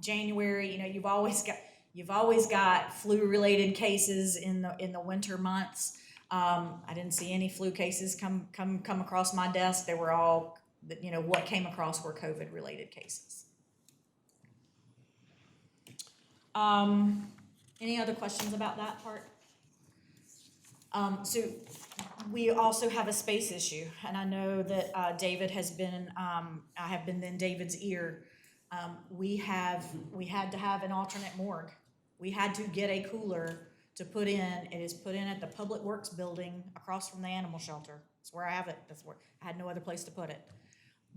January. You know, you've always got flu-related cases in the winter months. I didn't see any flu cases come across my desk. They were all, you know, what came across were COVID-related cases. Any other questions about that part? So we also have a space issue, and I know that David has been, I have been in David's ear. We had to have an alternate morgue. We had to get a cooler to put in. It is put in at the Public Works building across from the animal shelter. That's where I have it. That's where I had no other place to put it.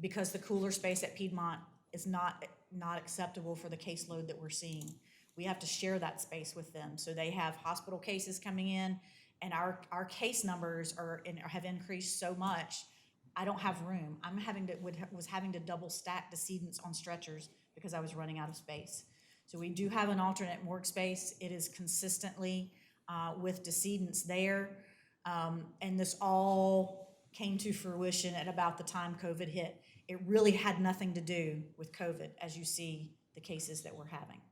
Because the cooler space at Piedmont is not acceptable for the caseload that we're seeing. We have to share that space with them. So they have hospital cases coming in, and our case numbers have increased so much. I don't have room. Was having to double stack decedents on stretchers because I was running out of space. So we do have an alternate morgue space. It is consistently with decedents there. And this all came to fruition at about the time COVID hit. It really had nothing to do with COVID, as you see the cases that we're having.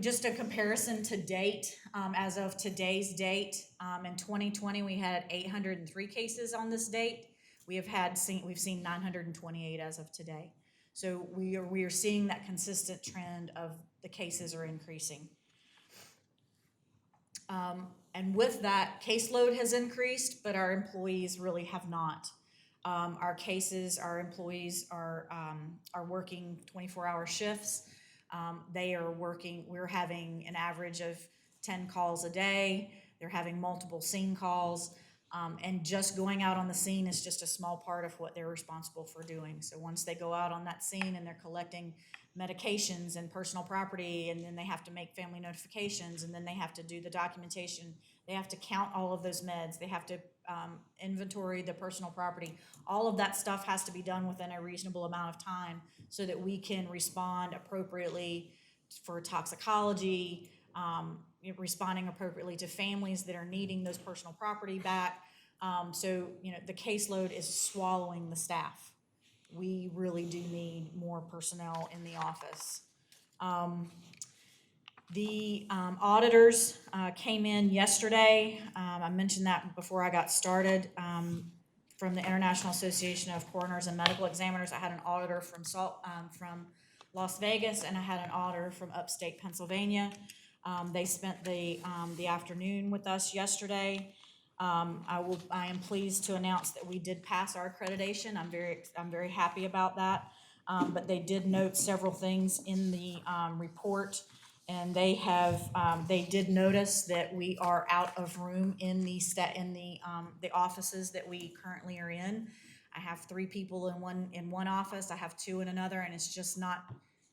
Just a comparison to date, as of today's date, in 2020, we had 803 cases on this date. We've seen 928 as of today. So we are seeing that consistent trend of the cases are increasing. And with that, caseload has increased, but our employees really have not. Our employees are working 24-hour shifts. We're having an average of 10 calls a day. They're having multiple scene calls. And just going out on the scene is just a small part of what they're responsible for doing. So once they go out on that scene and they're collecting medications and personal property, and then they have to make family notifications, and then they have to do the documentation, they have to count all of those meds, they have to inventory the personal property. All of that stuff has to be done within a reasonable amount of time so that we can respond appropriately for toxicology, responding appropriately to families that are needing those personal property back. So, the caseload is swallowing the staff. We really do need more personnel in the office. The auditors came in yesterday. I mentioned that before I got started. From the International Association of Coroners and Medical Examiners, I had an auditor from Las Vegas, and I had an auditor from upstate Pennsylvania. They spent the afternoon with us yesterday. I am pleased to announce that we did pass our accreditation. I'm very happy about that. But they did note several things in the report, and they did notice that we are out of room in the offices that we currently are in. I have 3 people in one office. I have 2 in another, and it's just not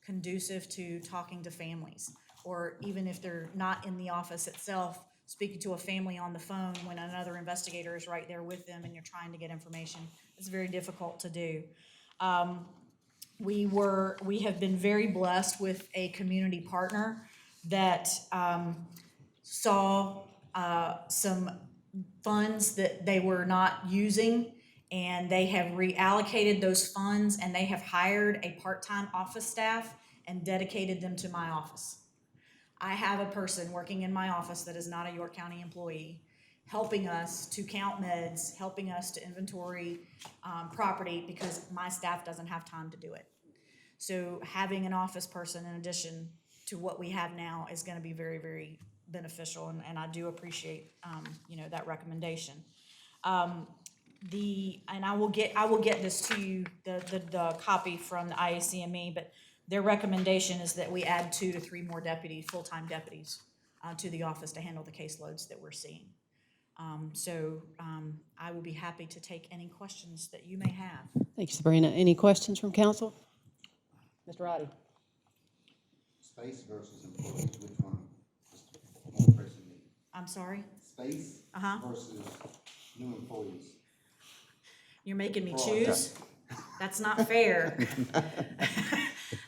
conducive to talking to families, or even if they're not in the office itself, speaking to a family on the phone when another investigator is right there with them and you're trying to get information. It's very difficult to do. We have been very blessed with a community partner that saw some funds that they were not using, and they have reallocated those funds, and they have hired a part-time office staff and dedicated them to my office. I have a person working in my office that is not a York County employee, helping us to count meds, helping us to inventory property, because my staff doesn't have time to do it. So having an office person in addition to what we have now is going to be very, very beneficial, and I do appreciate that recommendation. And I will get this to you, the copy from the IACME, but their recommendation is that we add 2 to 3 more full-time deputies to the office to handle the caseloads that we're seeing. I will be happy to take any questions that you may have. Thank you, Sabrina. Any questions from council? Mr. Roddy? Space versus employees, which one is more pressing need? I'm sorry? Space versus new employees. You're making me choose? That's not fair.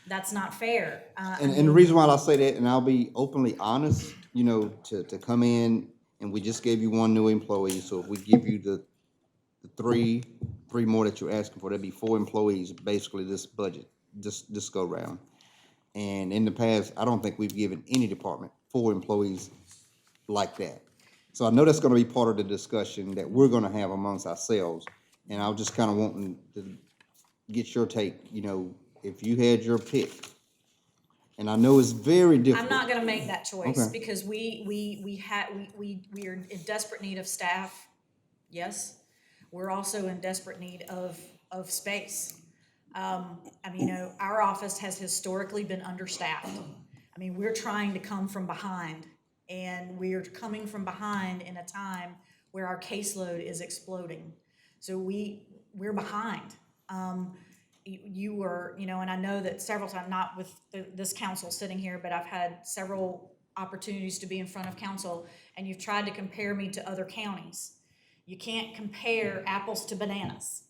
That's not fair. And the reason why I say that, and I'll be openly honest, to come in, and we just gave you 1 new employee, so if we give you the three more that you're asking for, that'd be 4 employees, basically this budget, this go round. And in the past, I don't think we've given any department 4 employees like that. So I know that's gonna be part of the discussion that we're gonna have amongst ourselves, and I was just kinda wanting to get your take, if you had your pick. And I know it's very difficult. I'm not gonna make that choice, Okay. because we are in desperate need of staff. Yes. We're also in desperate need of space. Our office has historically been understaffed. We're trying to come from behind, and we're coming from behind in a time where our caseload is exploding. So we're behind. You were, and I know that several times, not with this council sitting here, but I've had several opportunities to be in front of council, and you've tried to compare me to other counties. You can't compare apples to bananas.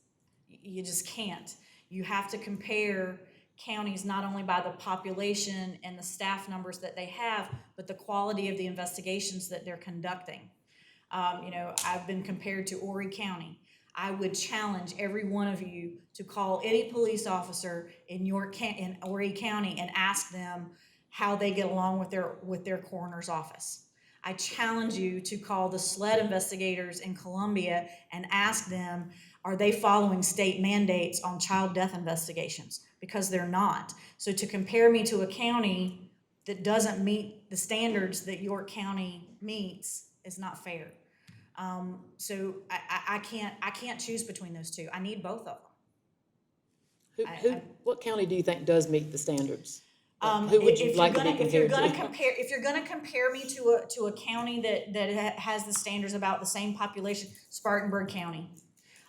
You just can't. You have to compare counties not only by the population and the staff numbers that they have, but the quality of the investigations that they're conducting. I've been compared to Horry County. I would challenge every one of you to call any police officer in Horry County and ask them how they get along with their coroner's office. I challenge you to call the SLED investigators in Columbia and ask them, are they following state mandates on child death investigations? Because they're not. So to compare me to a county that doesn't meet the standards that York County meets is not fair. So I can't choose between those two. I need both of them. What county do you think does meet the standards? Who would you like to be compared to? If you're gonna compare me to a county that has the standards about the same population, Spartanburg County.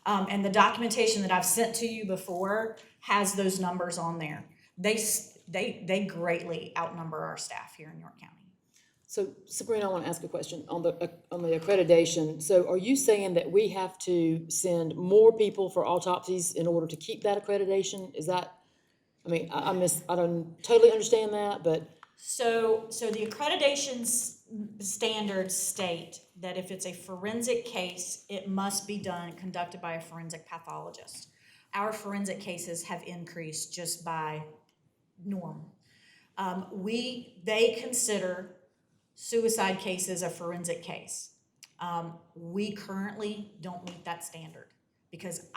And the documentation that I've sent to you before has those numbers on there. They greatly outnumber our staff here in York County. So Sabrina, I want to ask a question on the accreditation. So are you saying that we have to send more people for autopsies in order to keep that accreditation? Is that, I mean, I don't totally understand that, but. So the accreditation standards state that if it's a forensic case, it must be conducted by a forensic pathologist. Our forensic cases have increased just by norm. They consider suicide cases a forensic case. We currently don't meet that standard because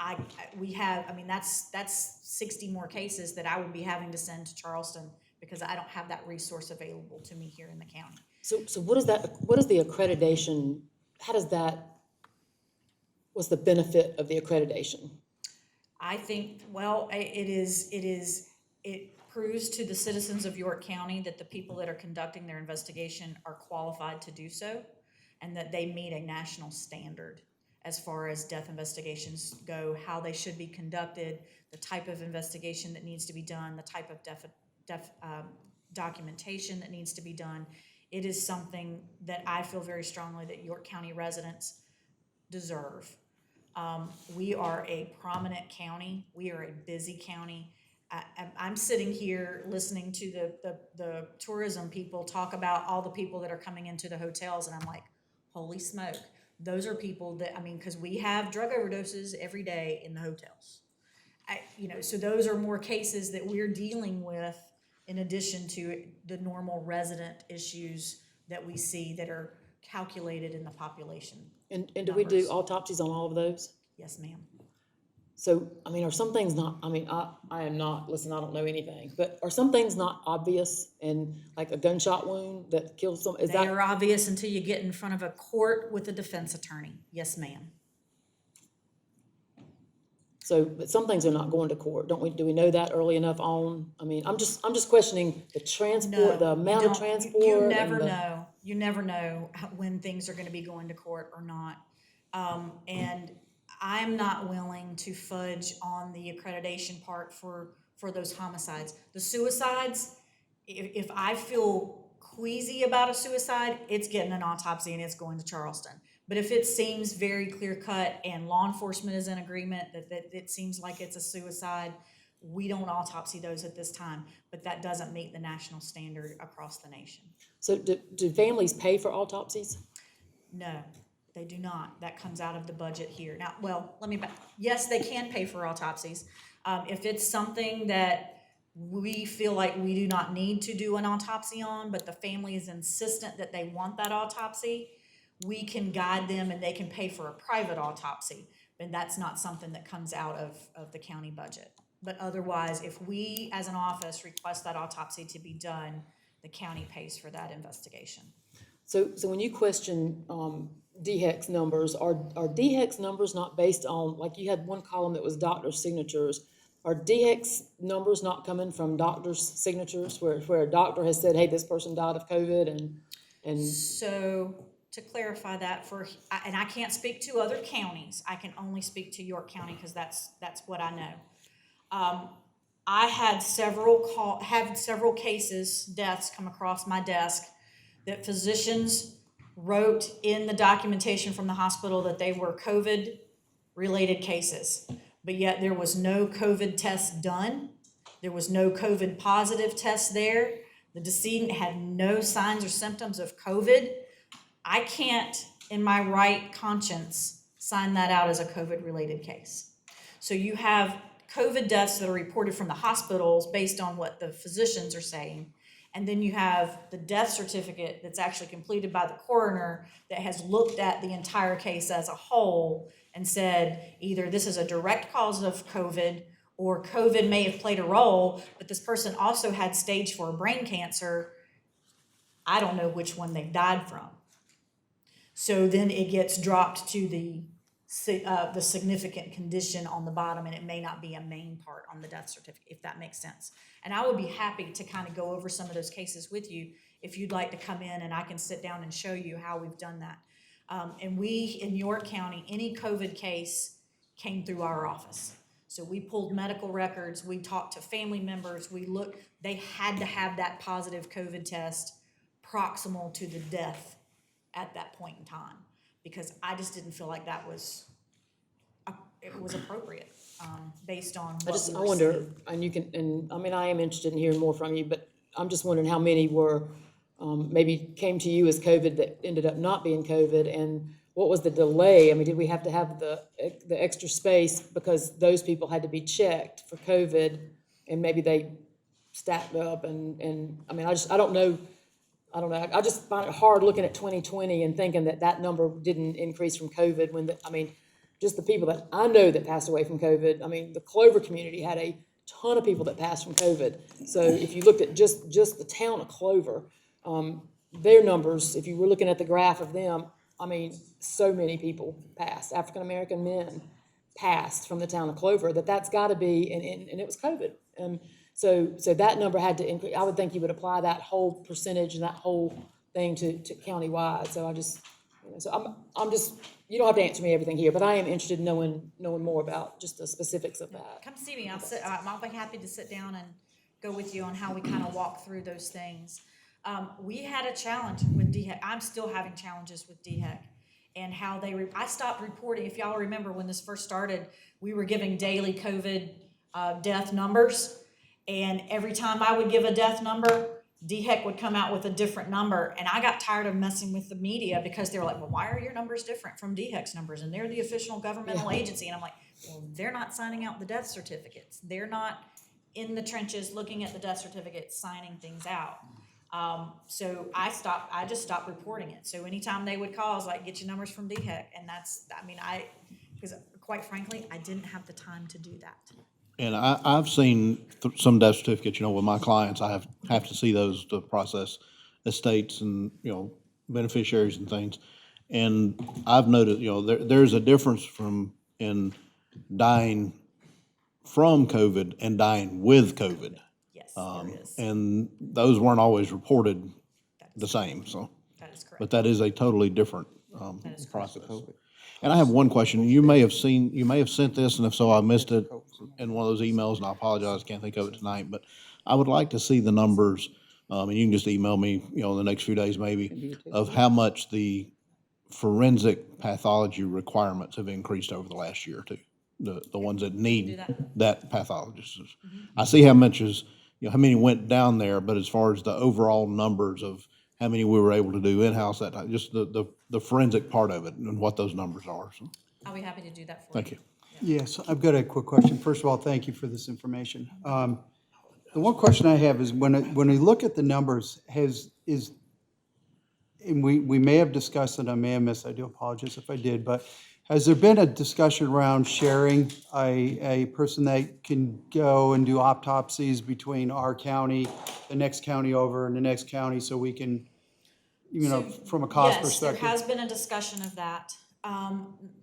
that's 60 more cases that I would be having to send to Charleston because I don't have that resource available to me here in the county. So what is the accreditation, what's the benefit of the accreditation? I think, it proves to the citizens of York County that the people that are conducting their investigation are qualified to do so and that they meet a national standard as far as death investigations go, how they should be conducted, the type of investigation that needs to be done, the type of documentation that needs to be done. It is something that I feel very strongly that York County residents deserve. We are a prominent county. We are a busy county. I'm sitting here listening to the tourism people talk about all the people that are coming into the hotels, and I'm like, holy smoke. Those are people that, because we have drug overdoses every day in the hotels. So those are more cases that we're dealing with in addition to the normal resident issues that we see that are calculated in the population. And do we do autopsies on all of those? Yes, ma'am. So, are some things not, I am not, listen, I don't know anything, but are some things not obvious and like a gunshot wound that kills someone? They are obvious until you get in front of a court with a defense attorney. Yes, ma'am. So, but some things are not going to court, don't we? Do we know that early enough on? I'm just questioning the transport, the amount of transport. You never know. You never know when things are going to be going to court or not. And I'm not willing to fudge on the accreditation part for those homicides. The suicides, if I feel queasy about a suicide, it's getting an autopsy and it's going to Charleston. But if it seems very clear cut and law enforcement is in agreement that it seems like it's a suicide, we don't autopsy those at this time. But that doesn't meet the national standard across the nation. So do families pay for autopsies? No. They do not. That comes out of the budget here. Now, yes, they can pay for autopsies. If it's something that we feel like we do not need to do an autopsy on, but the family is insistent that they want that autopsy, we can guide them and they can pay for a private autopsy. And that's not something that comes out of the county budget. But otherwise, if we as an office request that autopsy to be done, the county pays for that investigation. So when you question DHEX numbers, are DHEX numbers not based on, like you had one column that was doctor's signatures, are DHEX numbers not coming from doctor's signatures where a doctor has said, hey, this person died of COVID and So to clarify that and I can't speak to other counties, I can only speak to York County because that's what I know. I had several cases, deaths come across my desk that physicians wrote in the documentation from the hospital that they were COVID-related cases, but yet there was no COVID test done. There was no COVID positive test there. The decedent had no signs or symptoms of COVID. I can't, in my right conscience, sign that out as a COVID-related case. So you have COVID deaths that are reported from the hospitals based on what the physicians are saying, And then you have the death certificate that's actually completed by the coroner that has looked at the entire case as a whole and said either this is a direct cause of COVID or COVID may have played a role, but this person also had stage 4 brain cancer. I don't know which one they died from. So then it gets dropped to the significant condition on the bottom, and it may not be a main part on the death certificate, if that makes sense. And I would be happy to kind of go over some of those cases with you if you'd like to come in and I can sit down and show you how we've done that. And we, in York County, any COVID case came through our office. So we pulled medical records, we talked to family members, they had to have that positive COVID test proximal to the death at that point in time, because I just didn't feel like that was, it was appropriate, based on what we I were wonder, seeing. and you can, and I mean, I am interested in hearing more from you, but I'm just wondering how many were, maybe came to you as COVID that ended up not being COVID, and what was the delay? I mean, did we have to have the extra space because those people had to be checked for COVID, and maybe they stacked up, and I mean, I don't know. I just find it hard looking at 2020 and thinking that number didn't increase from COVID when just the people that I know that passed away from COVID. I mean, the Clover community had a ton of people that passed from COVID. So if you looked at just the town of Clover, their numbers, if you were looking at the graph of them, I mean, so many people passed, African-American men passed from the town of Clover, that's gotta be, and it was COVID. So that number had to increase. I would think you would apply that whole percentage and that whole thing to countywide. So I'm just, you don't have to answer me everything here, but I am interested in knowing more about just the specifics of that. Come see me, I'll be happy to sit down and go with you on how we kind of walk through those things. We had a challenge with DHEC. I'm still having challenges with DHEC and how I stopped reporting. If y'all remember when this first started, we were giving daily COVID death numbers. And every time I would give a death number, DHEC would come out with a different number. And I got tired of messing with the media because they were like, well, why are your numbers different from DHEC's numbers? And they're the official governmental agency. And I'm like, well, they're not signing out the death certificates. They're not in the trenches looking at the death certificates, signing things out. So I just stopped reporting it. So anytime they would call, I was like, get your numbers from DHEC. And because quite frankly, I didn't have the time to do that. And I've seen some death certificates, with my clients, I have to see those to process estates and, beneficiaries and things. And I've noticed, there's a difference in dying from COVID and dying with COVID. Yes, there is. And those weren't always reported the same, so. That is correct. But that is a totally different, That is correct. process. And I have one question. You may have sent this, and if so, I missed it in one of those emails, and I apologize, can't think of it tonight. But I would like to see the numbers, and you can just email me, in the next few days maybe, of how much the forensic pathology requirements have increased over the last year or two. The ones that need that pathologist. I see how much how many went down there, but as far as the overall numbers of how many we were able to do in-house, that time, just the forensic part of it and what those numbers are. So, I'll be happy to do that for you. thank you. Yes, I've got a quick question. First of all, thank you for this information. The one question I have is when we look at the numbers, and we may have discussed it, I may have missed, I do apologize if I did, but has there been a discussion around sharing a person that can go and do autopsies between our county, the next county over, and the next county, so we can, from a cost perspective? Yes, there has been a discussion of that.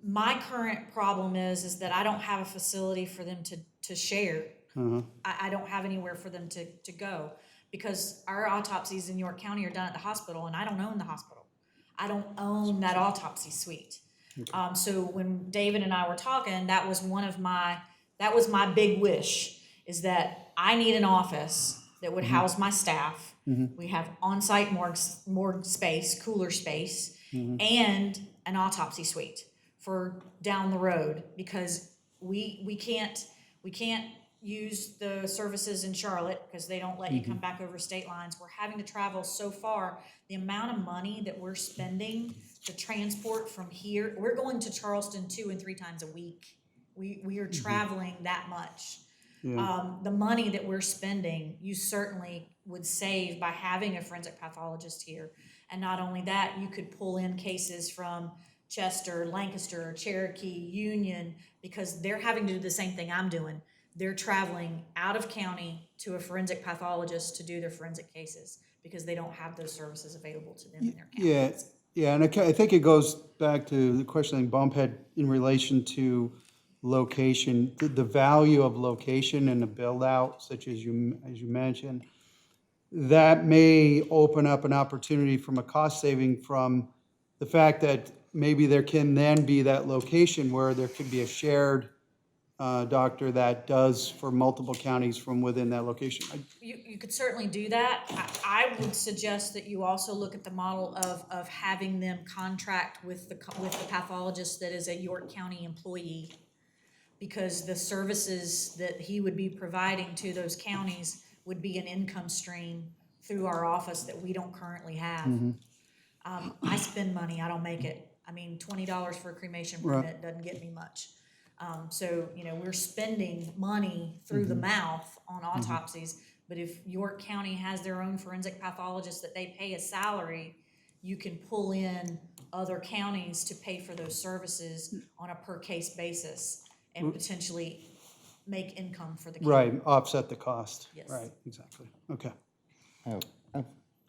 My current problem is that I don't have a facility for them to share. I don't have anywhere for them to go because our autopsies in York County are done at the hospital, and I don't own the hospital. I don't own that autopsy suite. So when David and I were talking, that was my big wish, is that I need an office that would house my staff. We have on-site morgue space, cooler space, and an autopsy suite for down the road, because we can't use the services in Charlotte because they don't let you come back over state lines. We're having to travel so far. The amount of money that we're spending to transport from here, we're going to Charleston 2 and 3 times a week. We are traveling that much. The money that we're spending, you certainly would save by having a forensic pathologist here. And not only that, you could pull in cases from Chester, Lancaster, Cherokee, Union, because they're having to do the same thing I'm doing. They're traveling out of county to a forensic pathologist to do their forensic cases because they don't have those services available to them in their Yeah, counties. yeah, and I think it goes back to the question that Bump had in relation to location, the value of location and the build-out, such as you mentioned. That may open up an opportunity from a cost saving from the fact that maybe there can then be that location where there could be a shared doctor that does for multiple counties from within that location. You could certainly do that. I would suggest that you also look at the model of having them contract with the pathologist that is a York County employee, because the services that he would be providing to those counties would be an income stream through our office that we don't currently have. I spend money, I don't make it. I mean, $20 for a cremation permit doesn't get me much. So, we're spending money through the mouth on autopsies, but if York County has their own forensic pathologist that they pay a salary, you can pull in other counties to pay for those services on a per case basis and potentially make income for the county. Right, offset the cost. Yes. Right, exactly. Okay. I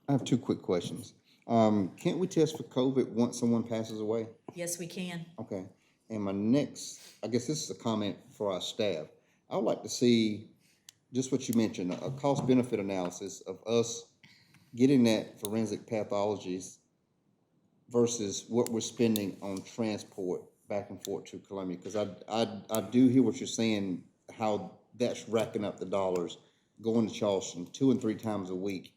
have two quick questions. Can't we test for COVID once someone passes away? Yes, we can. Okay. And my next, I guess this is a comment for our staff. I would like to see just what you mentioned, a cost benefit analysis of us getting that forensic pathologies versus what we're spending on transport back and forth to Columbia. Because I do hear what you're saying, how that's racking up the dollars going to Charleston 2 and 3 times a week,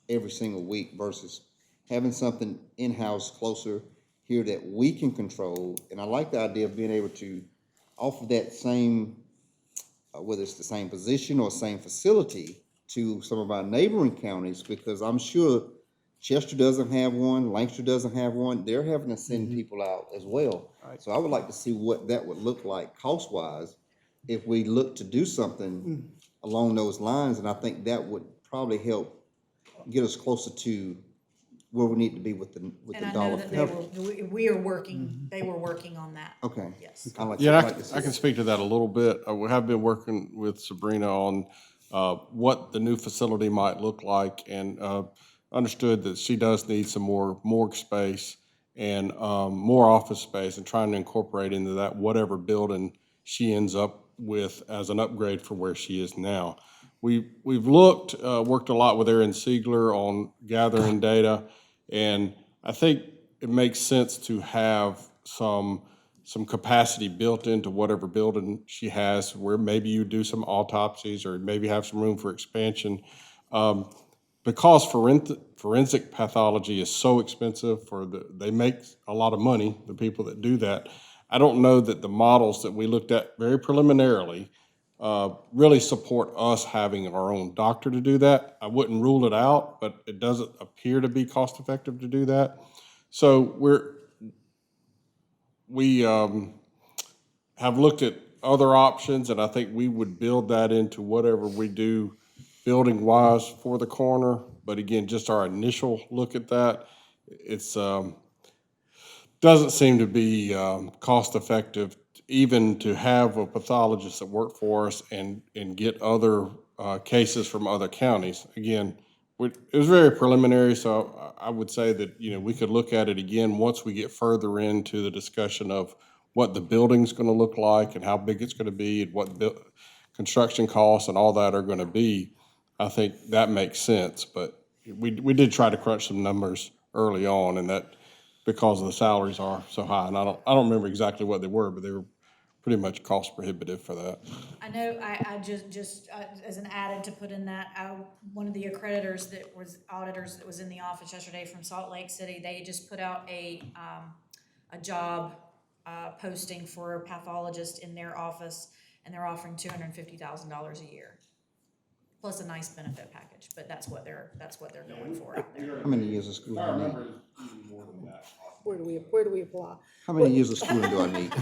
every single week, versus having something in-house closer here that we can control. And I like the idea of being able to offer that same, whether it's the same position or same facility, to some of our neighboring counties, because I'm sure Chester doesn't have one, Lancaster doesn't have one. They're having to send people out as well. Right. So I would like to see what that would look like cost-wise if we look to do something along those lines. And I think that would probably help get us closer to where we need to be with the And I know dollar. that we are working, they were working on that. Okay. Yes. I like Yeah, to- and like to see I can that. speak to that a little bit. We have been working with Sabrina on what the new facility might look like, and understood that she does need some more morgue space and more office space, and trying to incorporate into that whatever building she ends up with as an upgrade from where she is now. We've worked a lot with Aaron Siegler on gathering data, and I think it makes sense to have some capacity built into whatever building she has, where maybe you do some autopsies or maybe have some room for expansion. Because forensic pathology is so expensive, they make a lot of money, the people that do that. I don't know that the models that we looked at very preliminarily really support us having our own doctor to do that. I wouldn't rule it out, but it doesn't appear to be cost effective to do that. So we have looked at other options, and I think we would build that into whatever we do building wise for the coroner. But again, just our initial look at that, it's doesn't seem to be cost effective even to have a pathologist that work for us and get other cases from other counties. Again, it was very preliminary, so I would say that, we could look at it again once we get further into the discussion of what the building's gonna look like and how big it's gonna be and what construction costs and all that are gonna be. I think that makes sense, but we did try to crunch some numbers early on, and that, because the salaries are so high, and I don't remember exactly what they were, but they were pretty much cost prohibitive for that. I know, I just as an added to put in that, one of the auditors that was in the office yesterday from Salt Lake City, they just put out a job posting for a pathologist in their office, and they're offering $250,000 a year. plus a nice benefit package, but that's what they're going for out there. How many years of schooling do I need? Where do we apply? How many years of schooling do I need?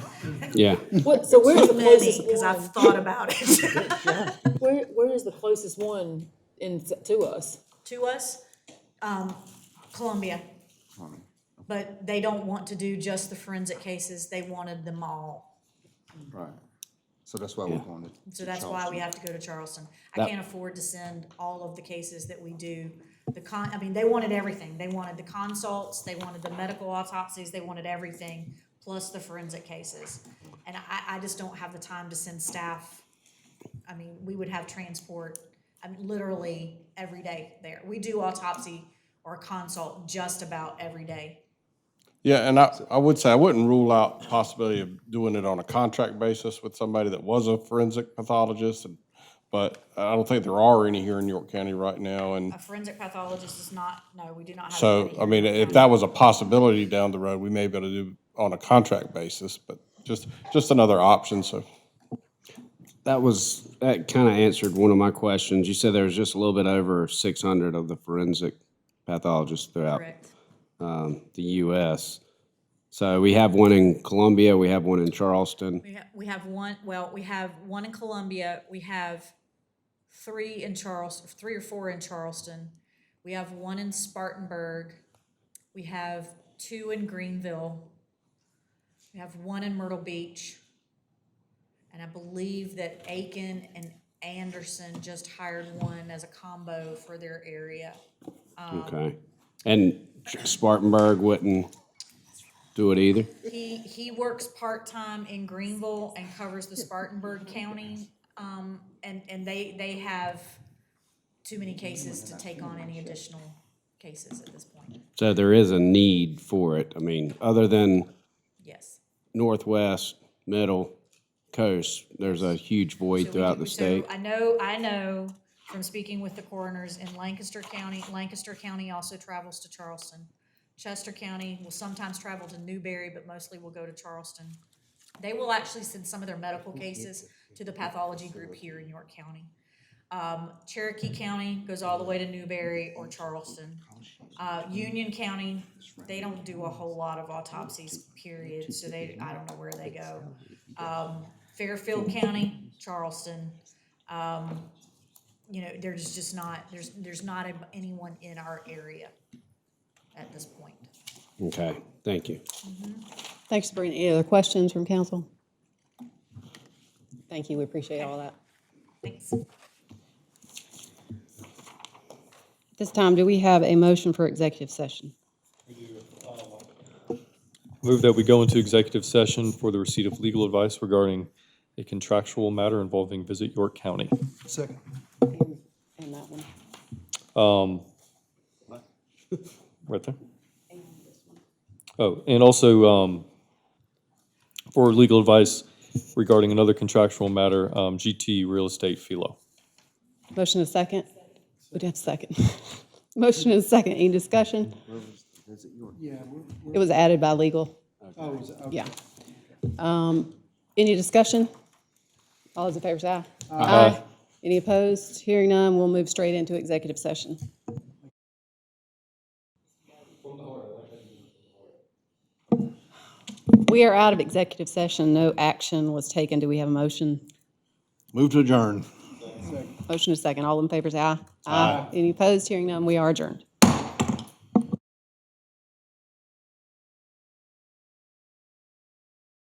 Yeah. So where's the closest Because I've one? thought about it. Where is the closest one to us? To us, Columbia. But they don't want to do just the forensic cases, they wanted them all. Right. So that's why we're going to. So that's why we have to go to Charleston. I can't afford to send all of the cases that we do. They wanted everything. They wanted the consults, they wanted the medical autopsies, they wanted everything, plus the forensic cases. And I just don't have the time to send staff. I mean, we would have transport, literally every day there. We do autopsy or consult just about every day. Yeah, and I would say I wouldn't rule out the possibility of doing it on a contract basis with somebody that was a forensic pathologist, but I don't think there are any here in York County right now, and A forensic pathologist is not, no, we do not have. so, anybody I mean, here in if the that county. was a possibility down the road, we may be able to do on a contract basis, but just another option, so. That kind of answered one of my questions. You said there was just a little bit over 600 of the forensic pathologists throughout Correct. the U.S. So we have one in Columbia, we have one in Charleston. We have one in Columbia, we have three or four in Charleston. We have one in Spartanburg, we have two in Greenville, we have one in Myrtle Beach, and I believe that Aiken and Anderson just hired one as a combo for their area. Okay. And Spartanburg wouldn't do it either? He works part-time in Greenville and covers the Spartanburg County, and they have too many cases to take on any additional cases at this point. So there is a need for it. I mean, other than Yes. Northwest, Middle, Coast, there's a huge void So we throughout do- the state. So I know from speaking with the coroners in Lancaster County also travels to Charleston. Chester County will sometimes travel to Newberry, but mostly will go to Charleston. They will actually send some of their medical cases to the pathology group here in York County. Cherokee County goes all the way to Newberry or Charleston. Union County, they don't do a whole lot of autopsies, period, so I don't know where they go. Fairfield County, Charleston, there's just not, there's not anyone in our area at this point. Okay, thank you. Thanks, Sabrina. Any other questions from council? Thank you, we appreciate all that. Thanks. This time, do we have a motion for executive session? Move that we go into executive session for the receipt of legal advice regarding a contractual matter involving Visit York County. Second. And that one. Right there. Oh, and also, for legal advice regarding another contractual matter, GT Real Estate Philo. Motion is second? We do have a second. Motion is second. Any discussion? Yeah. It was added by legal. Oh, is it? Okay. Yeah. Any discussion? All those in favor say aye. Aye. Any opposed? Hearing none, we'll move straight into executive session. We are out of executive session. No action was taken. Do we have a motion? Move to adjourn. Motion is second. All in favor say aye. Aye. Any opposed? Hearing none, we are adjourned.